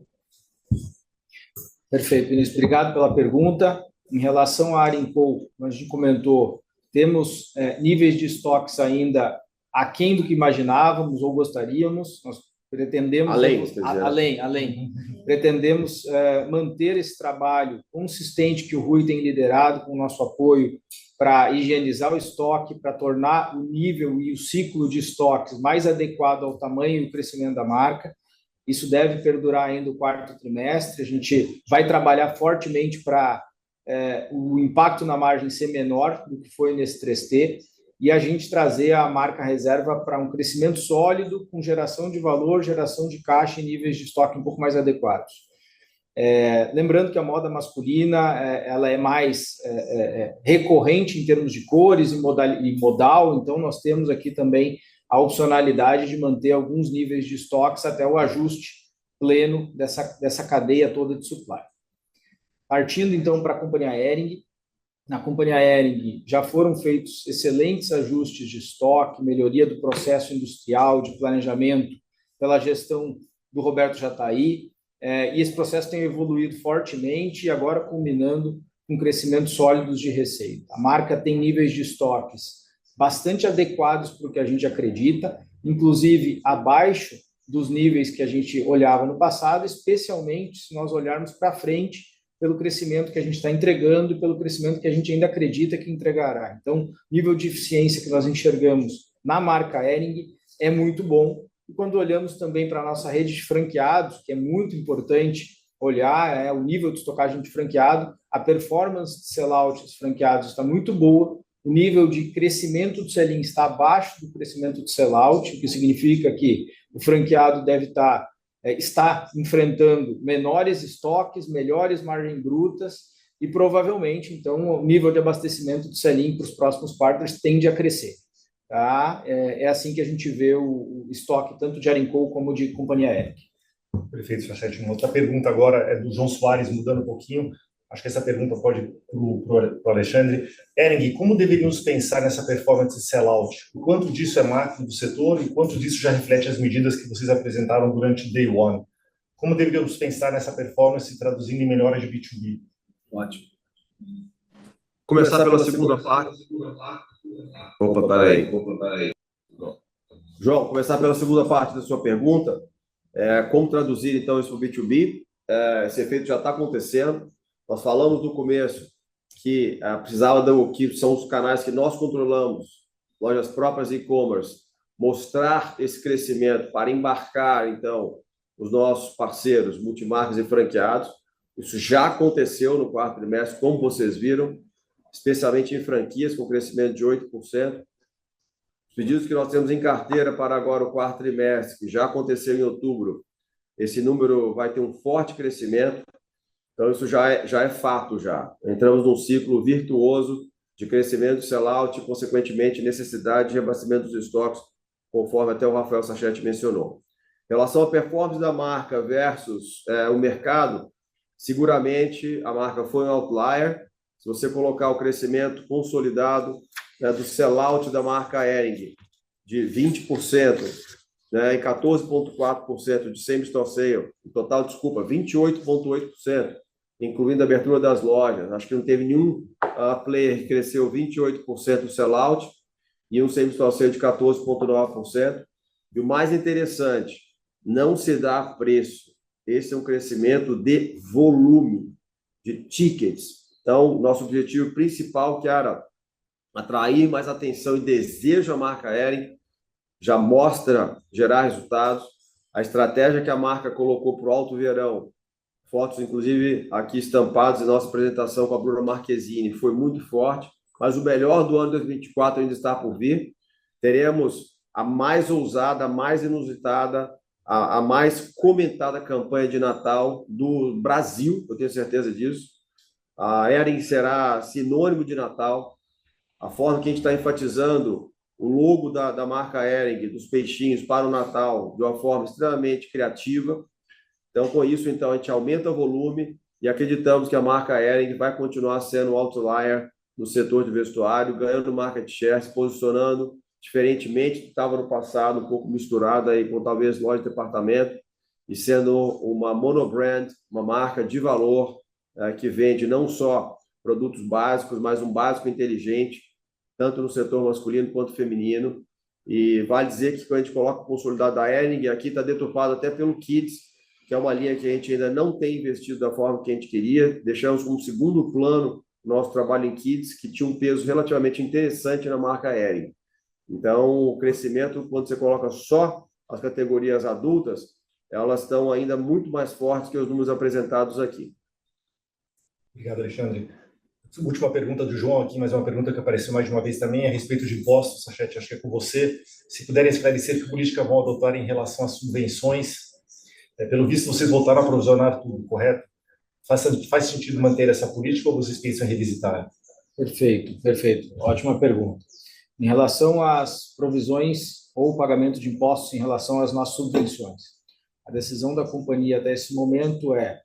Perfeito, Vinícius. Obrigado pela pergunta. Em relação à Hering Co, como a gente comentou, temos níveis de estoques ainda aquém do que imaginávamos ou gostaríamos. Nós Pretendemos pretendemos manter esse trabalho consistente que o Rui tem liderado com o nosso apoio para higienizar o estoque, para tornar o nível e o ciclo de estoques mais adequado ao tamanho e o crescimento da marca. Isso deve perdurar ainda o quarto trimestre. A gente vai trabalhar fortemente para o impacto na margem ser menor do que foi nesse 3T e a gente trazer a marca reserva para um crescimento sólido, com geração de valor, geração de caixa e níveis de estoque um pouco mais adequados. Lembrando que a moda masculina ela é mais recorrente em termos de cores e modal, então nós temos aqui também a opcionalidade de manter alguns níveis de estoques até o ajuste pleno dessa cadeia toda de supply. Partindo então para a companhia Hering, na companhia Hering já foram feitos excelentes ajustes de estoque, melhoria do processo industrial, de planejamento, pela gestão do Roberto Jatahy, e esse processo tem evoluído fortemente e agora culminando com crescimentos sólidos de receita. A marca tem níveis de estoques bastante adequados para o que a gente acredita, inclusive abaixo dos níveis que a gente olhava no passado, especialmente se nós olharmos para frente pelo crescimento que a gente está entregando e pelo crescimento que a gente ainda acredita que entregará. Então, o nível de eficiência que nós enxergamos na marca Hering é muito bom. E quando olhamos também para a nossa rede de franqueados, que é muito importante olhar o nível de estocagem de franqueado, a performance de sellout dos franqueados está muito boa, o nível de crescimento do sell-in está abaixo do crescimento do sellout, o que significa que o franqueado deve está enfrentando menores estoques, melhores margens brutas e provavelmente, então, o nível de abastecimento do sell-in para os próximos quarters tende a crescer. Tá? É assim que a gente vê o estoque tanto de Arinco como de companhia Hering. Perfeito, Sachete. Uma outra pergunta agora é do João Soares, mudando um pouquinho. Acho que essa pergunta pode ir para o Alexandre. Hering, como deveríamos pensar nessa performance de sell-out? O quanto disso é macro do setor e quanto disso já reflete as medidas que vocês apresentaram durante Day One? Como deveríamos pensar nessa performance traduzindo em melhora de B2B? Ótimo. Começar pela segunda parte. Opa, peraí. João, começar pela segunda parte da sua pergunta. Como traduzir, então, isso para o B2B? Esse efeito já está acontecendo. Nós falamos no começo que precisava que são os canais que nós controlamos, lojas próprias e-commerce, mostrar esse crescimento para embarcar, então, os nossos parceiros, multimarcas e franqueados. Isso já aconteceu no quarto trimestre, como vocês viram, especialmente em franquias, com crescimento de 8%. Os pedidos que nós temos em carteira para agora o quarto trimestre, que já aconteceu em outubro, esse número vai ter um forte crescimento. Então, isso já é fato já. Entramos num ciclo virtuoso de crescimento do sell-out e, consequentemente, necessidade de reabastecimento dos estoques, conforme até o Rafael Sachete mencionou. Em relação à performance da marca versus o mercado, seguramente a marca foi um outlier. Se você colocar o crescimento consolidado do sell-out da marca Hering de 20%, e 14,4% de same-store sale, no total, 28,8%, incluindo a abertura das lojas. Acho que não teve nenhum player que cresceu 28% do sell-out e um same-store sale de 14,9%. E o mais interessante, não se dá preço. Esse é um crescimento de volume, de tickets. Então, nosso objetivo principal, que era atrair mais atenção e desejo à marca Hering, já mostra gerar resultados. A estratégia que a marca colocou para o alto verão, fotos, inclusive, aqui estampadas em nossa apresentação com a Bruna Marquezine, foi muito forte, mas o melhor do ano 2024 ainda está por vir. Teremos a mais ousada, a mais inusitada, a mais comentada campanha de Natal do Brasil, eu tenho certeza disso. A Hering será sinônimo de Natal. A forma que a gente está enfatizando o logo da marca Hering, dos peixinhos para o Natal, de uma forma extremamente criativa. Então, com isso, então, a gente aumenta o volume e acreditamos que a marca Hering vai continuar sendo um outlier no setor de vestuário, ganhando market share, se posicionando diferentemente do que estava no passado, um pouco misturada aí com talvez loja de departamento, e sendo uma monobrand, uma marca de valor que vende não só produtos básicos, mas um básico inteligente, tanto no setor masculino quanto feminino, E vale dizer que quando a gente coloca o consolidado da Hering, aqui está deturpado até pelo Kids, que é uma linha que a gente ainda não tem investido da forma que a gente queria. Deixamos como segundo plano o nosso trabalho em Kids, que tinha um peso relativamente interessante na marca Hering. Então, o crescimento, quando você coloca só as categorias adultas, elas estão ainda muito mais fortes que os números apresentados aqui. Obrigado, Alexandre. Última pergunta do João aqui, mas é uma pergunta que apareceu mais de uma vez também, a respeito de impostos. Sachete, acho que é com você. Se puderem esclarecer que política vão adotar em relação às subvenções. Pelo visto, vocês voltaram a provisionar tudo, correto? Faz sentido manter essa política ou vocês pensam em revisitar? Perfeito, perfeito. Ótima pergunta. Em relação às provisões ou pagamento de impostos em relação às nossas subvenções, a decisão da companhia até esse momento é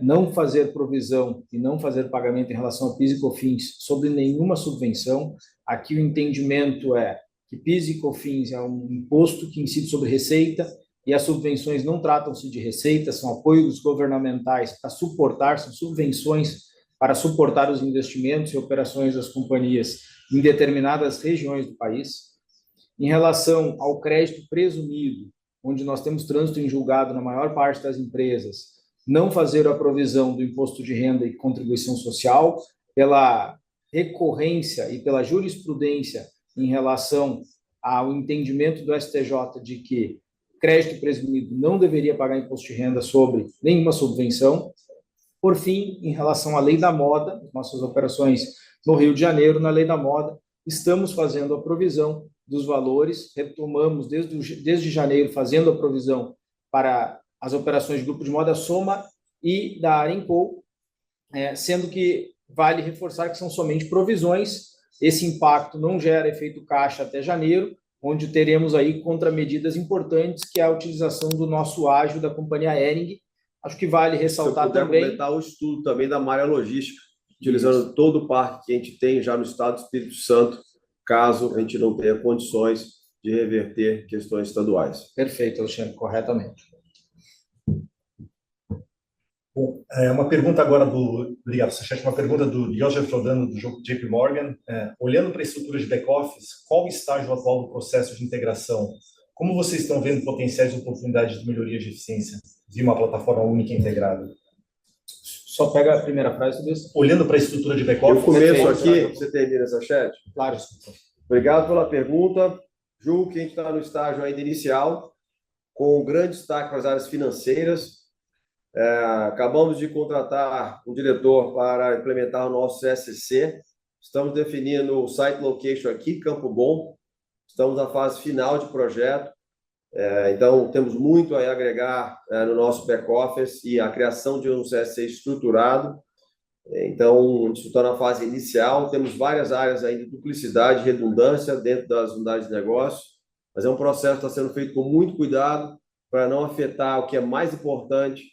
não fazer provisão e não fazer pagamento em relação a PIS e COFINS sobre nenhuma subvenção. Aqui o entendimento é que PIS e COFINS é um imposto que incide sobre receita e as subvenções não tratam-se de receita, são apoios governamentais para suportar, são subvenções para suportar os investimentos e operações das companhias em determinadas regiões do país. Em relação ao crédito presumido, onde nós temos trânsito em julgado na maior parte das empresas, não fazer a provisão do imposto de renda e contribuição social, pela recorrência e pela jurisprudência em relação ao entendimento do STJ de que crédito presumido não deveria pagar imposto de renda sobre nenhuma subvenção. Por fim, em relação à lei da moda, nossas operações no Rio de Janeiro, na lei da moda, estamos fazendo a provisão dos valores, retomamos desde janeiro fazendo a provisão para as operações de grupo de moda Soma e da Arenco, sendo que vale reforçar que são somente provisões, esse impacto não gera efeito caixa até janeiro, onde teremos aí contramedidas importantes, que é a utilização do nosso ágio da companhia Hering. Acho que vale ressaltar também... Se eu puder comentar o estudo também da malha logística, utilizando todo o parque que a gente tem já no estado do Espírito Santo, caso a gente não tenha condições de reverter questões estaduais. Perfeito, Alexandre, corretamente. Bom, uma pergunta agora obrigado, Sachete, uma pergunta do Joseph Rodano, do JP Morgan. Olhando para a estrutura de back-office, qual o estágio atual do processo de integração? Como vocês estão vendo potenciais oportunidades de melhoria de eficiência de uma plataforma única integrada? Só pega a primeira frase desse. Olhando para a estrutura de back-office... Eu começo aqui, você termina, Sachete? Claro. Obrigado pela pergunta. Julgo que a gente está no estágio ainda inicial, com grande destaque para as áreas financeiras. Acabamos de contratar um diretor para implementar o nosso CSC. Estamos definindo o site location aqui, Campo Bom. Estamos na fase final de projeto. Então, temos muito a agregar no nosso back-office e a criação de um CSC estruturado. Então, isso está na fase inicial. Temos várias áreas ainda de duplicidade e redundância dentro das unidades de negócio, mas é um processo que está sendo feito com muito cuidado para não afetar o que é mais importante,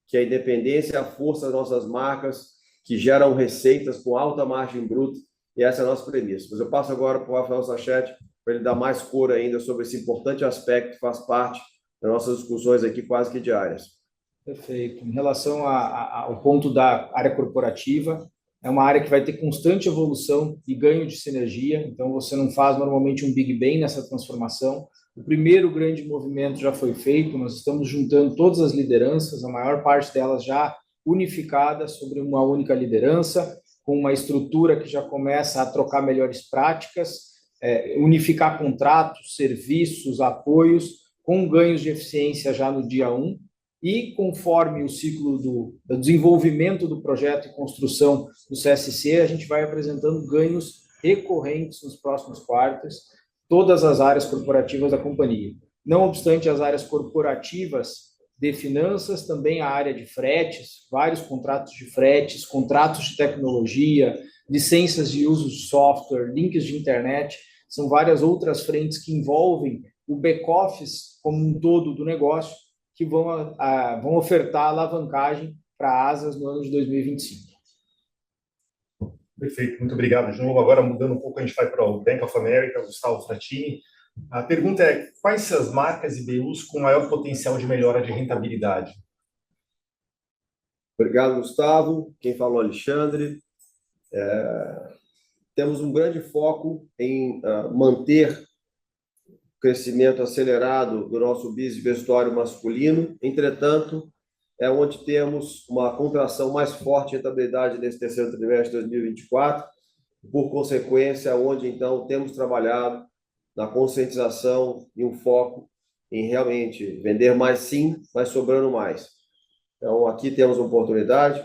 que é a independência e a força das nossas marcas, que geram receitas com alta margem bruta, e essa é a nossa premissa. Mas eu passo agora para o Rafael Sachete, para ele dar mais cor ainda sobre esse importante aspecto que faz parte das nossas discussões aqui quase que diárias. Perfeito. Em relação ao ponto da área corporativa, é uma área que vai ter constante evolução e ganho de sinergia, então você não faz normalmente um Big Bang nessa transformação. O primeiro grande movimento já foi feito, nós estamos juntando todas as lideranças, a maior parte delas já unificadas sobre uma única liderança, com uma estrutura que já começa a trocar melhores práticas, unificar contratos, serviços, apoios, com ganhos de eficiência já no dia 1, e conforme o ciclo do desenvolvimento do projeto e construção do CSC, a gente vai apresentando ganhos recorrentes nos próximos quartos, todas as áreas corporativas da companhia. Não obstante as áreas corporativas de finanças, também a área de fretes, vários contratos de fretes, contratos de tecnologia, licenças de uso de software, links de internet, são várias outras frentes que envolvem o back-office como um todo do negócio, que vão ofertar alavancagem para a Asas no ano de 2025. Perfeito, muito obrigado. De novo, agora mudando um pouco, a gente vai para o Bank of America, o Gustavo Fratini. A pergunta é, quais são as marcas e BUs com maior potencial de melhora de rentabilidade? Obrigado, Gustavo. Quem falou, Alexandre. Temos um grande foco em manter crescimento acelerado do nosso business vestuário masculino. Entretanto, é onde temos uma contração mais forte de rentabilidade nesse terceiro trimestre de 2024, por consequência, onde então temos trabalhado na conscientização e um foco em realmente vender mais sim, mas sobrando mais. Então, aqui temos uma oportunidade.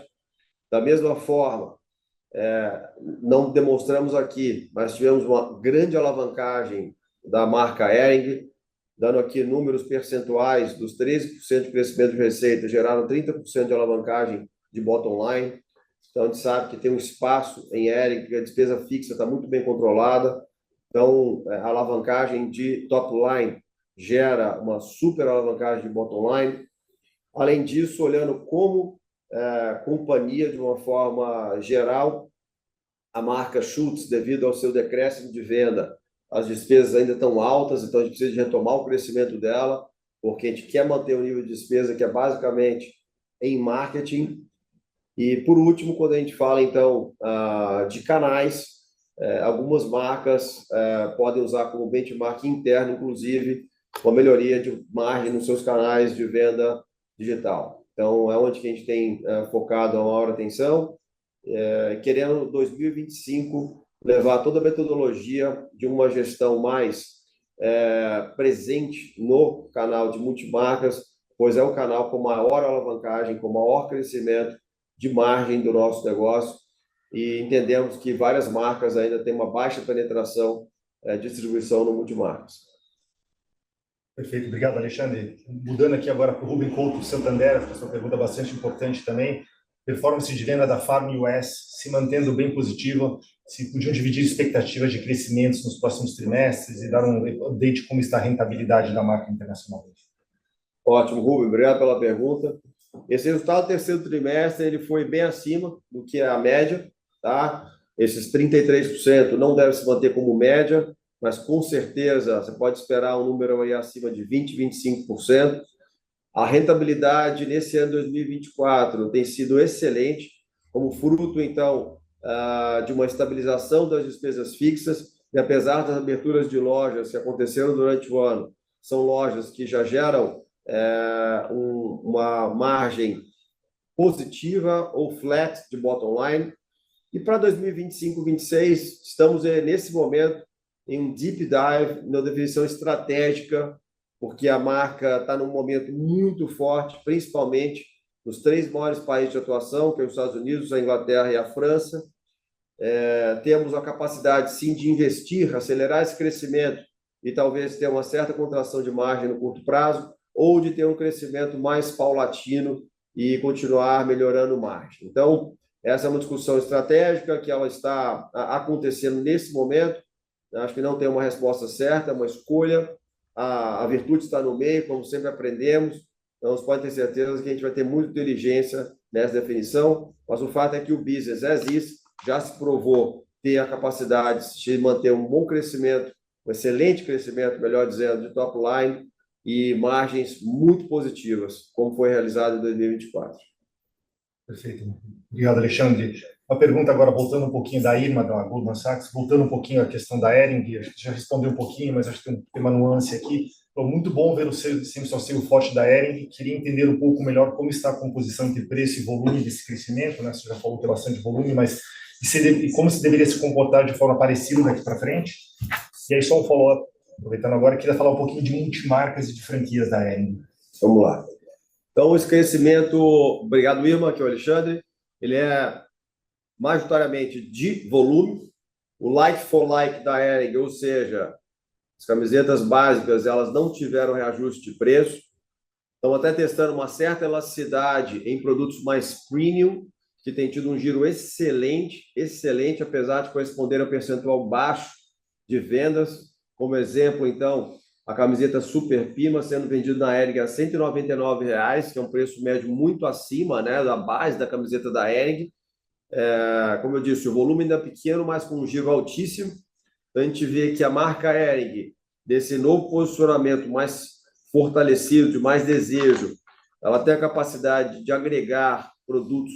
Da mesma forma, não demonstramos aqui, mas tivemos uma grande alavancagem da marca Hering, dando aqui números percentuais dos 13% de crescimento de receita, geraram 30% de alavancagem de bottom line. Então, a gente sabe que tem um espaço em Hering, que a despesa fixa está muito bem controlada. Então, a alavancagem de top line gera uma super alavancagem de bottom line. Além disso, olhando como companhia de uma forma geral, a marca Schutz, devido ao seu decréscimo de venda, as despesas ainda estão altas, então a gente precisa de retomar o crescimento dela, porque a gente quer manter o nível de despesa que é basicamente em marketing. E, por último, quando a gente fala, então, de canais, algumas marcas podem usar como benchmark interno, inclusive, uma melhoria de margem nos seus canais de venda digital. Então, é onde que a gente tem focado a maior atenção, querendo 2025 levar toda a metodologia de uma gestão mais presente no canal de multimarcas, pois é o canal com maior alavancagem, com maior crescimento de margem do nosso negócio, e entendemos que várias marcas ainda têm uma baixa penetração de distribuição no multimarcas. Perfeito, obrigado, Alexandre. Mudando aqui agora para o Ruben Couto do Santander, essa pergunta bastante importante também. Performance de venda da Farm US se mantendo bem positiva, se podiam dividir expectativas de crescimentos nos próximos trimestres e dar um update de como está a rentabilidade da marca internacional. Ótimo, Ruben, obrigado pela pergunta. Esse resultado do terceiro trimestre ele foi bem acima do que a média, tá? Esses 33% não deve se manter como média, mas com certeza você pode esperar um número aí acima de 20%, 25%. A rentabilidade nesse ano 2024 tem sido excelente, como fruto, então, de uma estabilização das despesas fixas, e apesar das aberturas de lojas que aconteceram durante o ano, são lojas que já geram uma margem positiva ou flat de bottom line. E para 2025-26, estamos nesse momento em um deep dive na definição estratégica, porque a marca está num momento muito forte, principalmente nos 3 maiores países de atuação, que é os Estados Unidos, a Inglaterra e a França. Temos a capacidade, sim, de investir, acelerar esse crescimento e talvez ter uma certa contração de margem no curto prazo, ou de ter um crescimento mais paulatino e continuar melhorando margem. Então, essa é uma discussão estratégica que ela está acontecendo nesse momento. Acho que não tem uma resposta certa, é uma escolha. A virtude está no meio, como sempre aprendemos. Então, você pode ter certeza que a gente vai ter muita inteligência nessa definição, mas o fato é que o business as is já se provou ter a capacidade de manter um bom crescimento, um excelente crescimento, melhor dizendo, de top line e margens muito positivas, como foi realizado em 2024. Perfeito. Obrigado, Alexandre. Uma pergunta agora, voltando um pouquinho da Irma, da Goldman Sachs, voltando um pouquinho à questão da Hering, acho que já respondeu um pouquinho, mas acho que tem uma nuance aqui. Então, muito bom ver o semi-sócio forte da Hering. Queria entender um pouco melhor como está a composição entre preço e volume desse crescimento, né? Você já falou que tem bastante volume, mas e como se deveria se comportar de forma parecida daqui para frente? E aí, só um follow-up, aproveitando agora, queria falar um pouquinho de multimarcas e de franquias da Hering. Vamos lá. Então, esse crescimento, obrigado, Irma, que é o Alexandre, ele é majoritariamente de volume. O like for like da Hering, ou seja, as camisetas básicas, elas não tiveram reajuste de preço. Estão até testando uma certa elasticidade em produtos mais premium, que tem tido um giro excelente, apesar de corresponder a um percentual baixo de vendas. Como exemplo, então, a camiseta Super Pima sendo vendida na Hering a R$ 199, que é um preço médio muito acima, né, da base da camiseta da Hering. Como eu disse, o volume ainda é pequeno, mas com um giro altíssimo. Então, a gente vê que a marca Hering, desse novo posicionamento mais fortalecido, de mais desejo, ela tem a capacidade de agregar produtos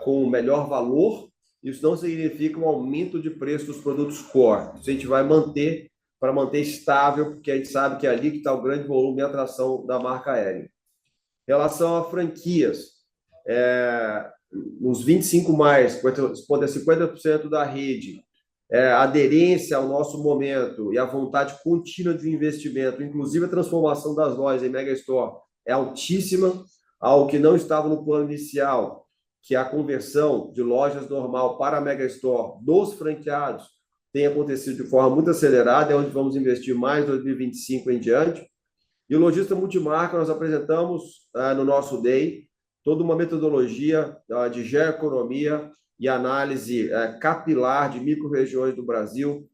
com melhor valor. Isso não significa um aumento de preço dos produtos core. Isso a gente vai manter para manter estável, porque a gente sabe que é ali que está o grande volume e atração da marca Hering. Em relação a franquias, nos 25 mais, corresponde a 50% da rede, a aderência ao nosso momento e a vontade contínua de investimento, inclusive a transformação das lojas em Mega Store, é altíssima, algo que não estava no plano inicial, que a conversão de lojas normal para a Mega Store dos franqueados tem acontecido de forma muito acelerada, é onde vamos investir mais em 2025 em diante. E o Lojista Multimarca, nós apresentamos no nosso Day toda uma metodologia de geoeconomia e análise capilar de micro-regiões do Brasil.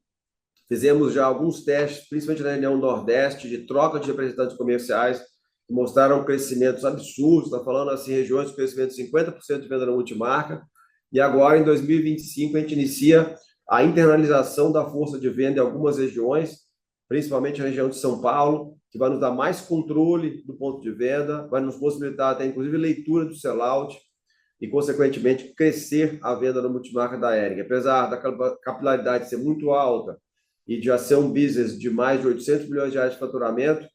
Fizemos já alguns testes, principalmente na região Nordeste, de troca de representantes comerciais, que mostraram crescimentos absurdos, está falando assim, regiões com crescimento de 50% de venda na multimarca, e agora, em 2025, a gente inicia a internalização da força de venda em algumas regiões, principalmente a região de São Paulo, que vai nos dar mais controle do ponto de venda, vai nos possibilitar até, inclusive, leitura do sellout e, consequentemente, crescer a venda na multimarca da Hering. Apesar da capilaridade ser muito alta e de já ser um business de mais de 800 milhões de reais de faturamento,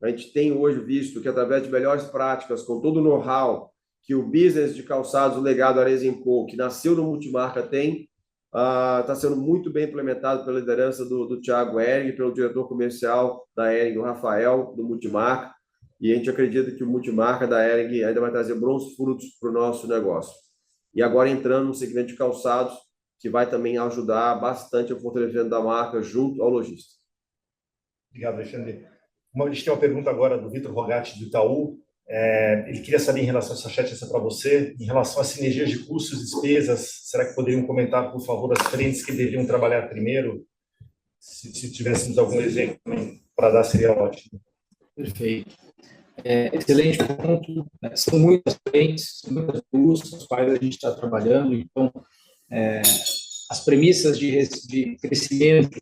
a gente tem hoje visto que, através de melhores práticas, com todo o know-how que o business de calçados, o legado Arezzo & Co, que nasceu no multimarca, tem, está sendo muito bem implementado pela liderança do Thiago Hering, pelo diretor comercial da Hering, o Rafael, do multimarca, e a gente acredita que o multimarca da Hering ainda vai trazer bons frutos para o nosso negócio. E agora entrando no segmento de calçados, que vai também ajudar bastante o fortalecimento da marca junto ao lojista. Obrigado, Alexandre. A gente tem uma pergunta agora do Vitor Rogatti, do Itaú. Ele queria saber, em relação a essa chat, essa para você, em relação às sinergias de custos e despesas, será que poderiam comentar, por favor, as frentes que deveriam trabalhar primeiro? Se tivéssemos algum exemplo para dar, seria ótimo. Perfeito. Excelente ponto. São muitas frentes, são muitas custas, as quais a gente está trabalhando. Então, as premissas de crescimento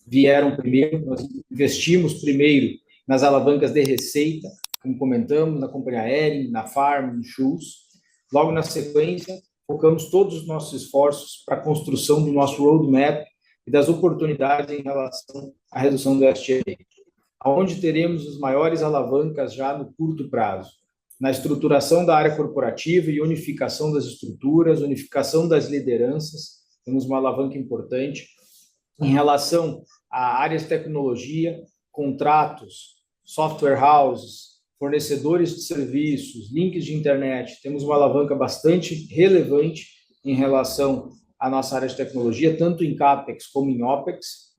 vieram primeiro, nós investimos primeiro nas alavancas de receita, como comentamos, na companhia Hering, na Farm, no Schultz. Logo na sequência, focamos todos os nossos esforços para a construção do nosso roadmap e das oportunidades em relação à redução do SG&A, onde teremos as maiores alavancas já no curto prazo, na estruturação da área corporativa e unificação das estruturas, unificação das lideranças. Temos uma alavanca importante em relação a áreas de tecnologia, contratos, software houses, fornecedores de serviços, links de internet. Temos uma alavanca bastante relevante em relação à nossa área de tecnologia, tanto em CAPEX como em OPEX.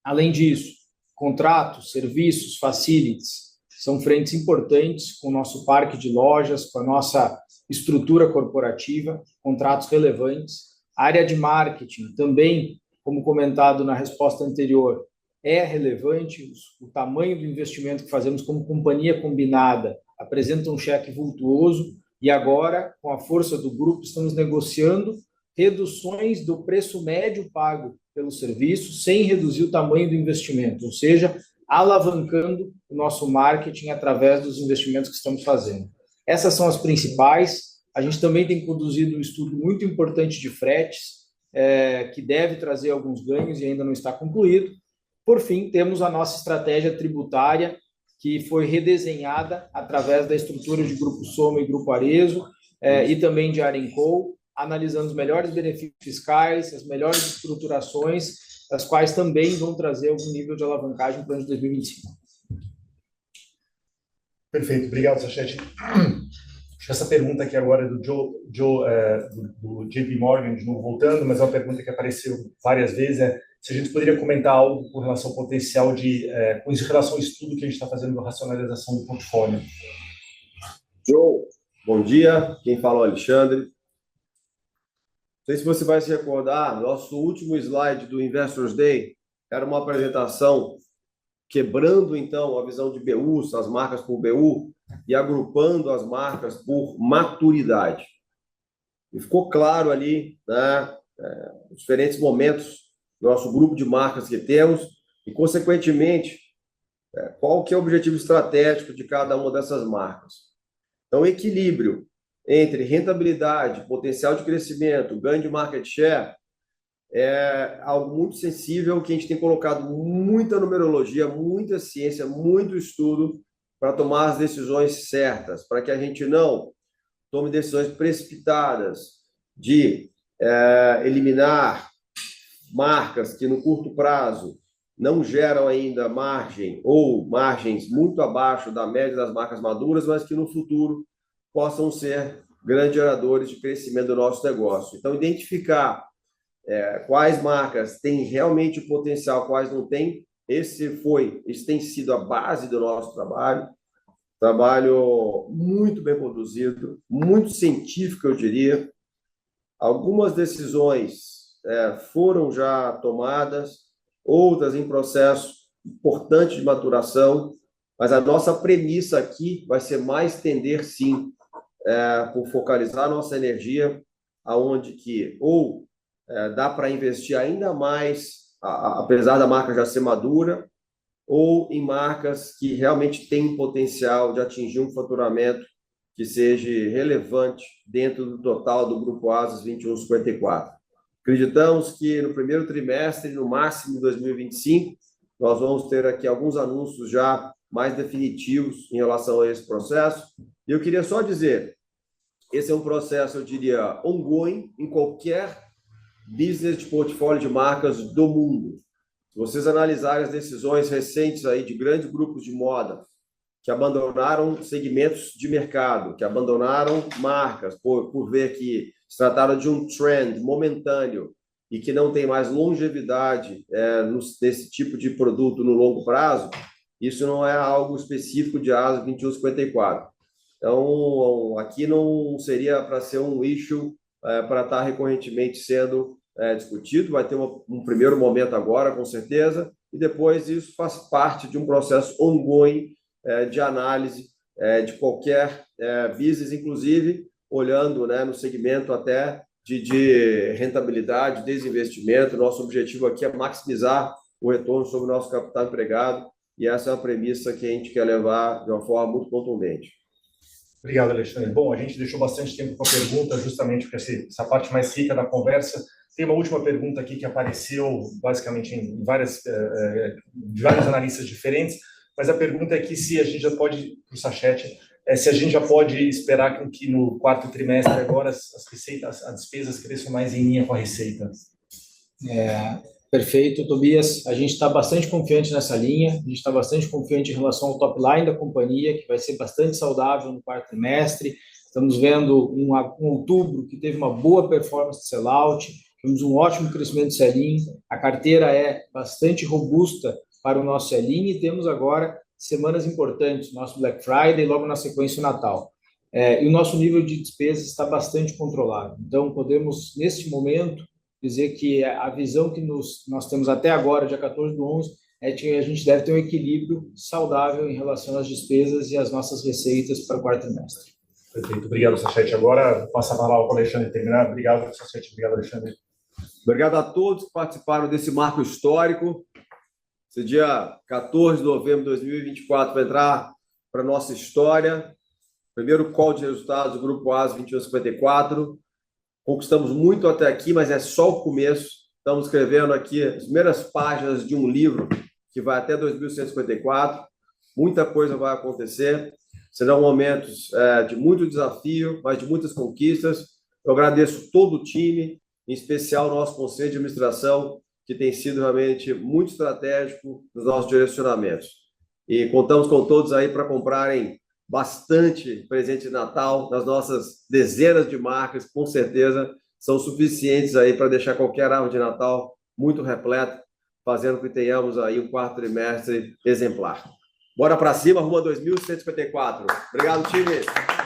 Além disso, contratos, serviços, facilities, são frentes importantes com o nosso parque de lojas, com a nossa estrutura corporativa, contratos relevantes. A área de marketing também, como comentado na resposta anterior, é relevante. O tamanho do investimento que fazemos como companhia combinada apresenta um cheque vultuoso e agora, com a força do grupo, estamos negociando reduções do preço médio pago pelo serviço sem reduzir o tamanho do investimento, ou seja, alavancando o nosso marketing através dos investimentos que estamos fazendo. Essas são as principais. A gente também tem conduzido um estudo muito importante de fretes, que deve trazer alguns ganhos e ainda não está concluído. Por fim, temos a nossa estratégia tributária, que foi redesenhada através da estrutura de Grupo Soma e Grupo Arezzo, e também de Hering & Co, analisando os melhores benefícios fiscais, as melhores estruturações, as quais também vão trazer algum nível de alavancagem para o ano de 2025. Perfeito, obrigado, Sachete. Acho que essa pergunta aqui agora é do do JP Morgan, de novo voltando, mas é uma pergunta que apareceu várias vezes, se a gente poderia comentar algo com relação ao potencial com relação ao estudo que a gente está fazendo da racionalização do portfólio. Joe, bom dia. Quem fala é o Alexandre. Não sei se você vai se recordar, nosso último slide do Investors Day era uma apresentação quebrando, então, a visão de BUs, as marcas por BU, e agrupando as marcas por maturidade. E ficou claro ali, né, os diferentes momentos do nosso grupo de marcas que temos e, consequentemente, qual que é o objetivo estratégico de cada uma dessas marcas. Então, equilíbrio entre rentabilidade, potencial de crescimento, ganho de market share, é algo muito sensível que a gente tem colocado muita numerologia, muita ciência, muito estudo para tomar as decisões certas, para que a gente não tome decisões precipitadas de eliminar marcas que no curto prazo não geram ainda margem ou margens muito abaixo da média das marcas maduras, mas que no futuro possam ser grandes geradores de crescimento do nosso negócio. Então, identificar quais marcas têm realmente potencial, quais não têm, esse tem sido a base do nosso trabalho muito bem conduzido, muito científico, eu diria. Algumas decisões foram já tomadas, outras em processo importante de maturação, mas a nossa premissa aqui vai ser mais tender, sim, por focalizar nossa energia aonde que ou dá para investir ainda mais, apesar da marca já ser madura, ou em marcas que realmente têm potencial de atingir um faturamento que seja relevante dentro do total do Grupo Asas 2154. Acreditamos que no primeiro trimestre, no máximo de 2025, nós vamos ter aqui alguns anúncios já mais definitivos em relação a esse processo. E eu queria só dizer, esse é um processo, eu diria, ongoing em qualquer business de portfólio de marcas do mundo. Se vocês analisarem as decisões recentes aí de grandes grupos de moda que abandonaram segmentos de mercado, que abandonaram marcas por ver que se trataram de um trend momentâneo e que não tem mais longevidade nesse tipo de produto no longo prazo, isso não é algo específico de ASA 2154. Então, aqui não seria para ser um issue para estar recorrentemente sendo discutido. Vai ter um primeiro momento agora, com certeza, e depois isso faz parte de um processo ongoing de análise de qualquer business, inclusive olhando no segmento até de rentabilidade, desinvestimento. Nosso objetivo aqui é maximizar o retorno sobre o nosso capital empregado, e essa é uma premissa que a gente quer levar de uma forma muito contundente. Obrigado, Alexandre. Bom, a gente deixou bastante tempo para a pergunta, justamente porque essa parte mais rica da conversa. Tem uma última pergunta aqui que apareceu basicamente de vários analistas diferentes, mas a pergunta é que se a gente já pode, para o Sachete, se a gente já pode esperar que no quarto trimestre agora as despesas cresçam mais em linha com a receita. Perfeito, Tobias. A gente está bastante confiante nessa linha, a gente está bastante confiante em relação ao top line da companhia, que vai ser bastante saudável no quarto trimestre. Estamos vendo um outubro que teve uma boa performance de sell-out, temos um ótimo crescimento de sell-in, a carteira é bastante robusta para o nosso sell-in e temos agora semanas importantes, nosso Black Friday e logo na sequência o Natal. E o nosso nível de despesas está bastante controlado. Então, podemos, neste momento, dizer que a visão que nós temos até agora, dia 14/11, é que a gente deve ter um equilíbrio saudável em relação às despesas e às nossas receitas para o quarto trimestre. Perfeito. Obrigado, Sachete. Agora, passa a palavra para o Alexandre terminar. Obrigado, Sachete. Obrigado, Alexandre. Obrigado a todos que participaram desse marco histórico. Esse dia 14 de novembro de 2024 vai entrar para a nossa história. Primeiro call de resultados do Grupo Asas 2154. Conquistamos muito até aqui, mas é só o começo. Estamos escrevendo aqui as primeiras páginas de um livro que vai até 2154. Muita coisa vai acontecer. Serão momentos de muito desafio, mas de muitas conquistas. Eu agradeço todo o time, em especial o nosso conselho de administração, que tem sido realmente muito estratégico nos nossos direcionamentos. E contamos com todos aí para comprarem bastante presente de Natal nas nossas dezenas de marcas, com certeza são suficientes aí para deixar qualquer árvore de Natal muito repleta, fazendo com que tenhamos aí um quarto trimestre exemplar. Bora para cima, rumo a 2154. Obrigado, time!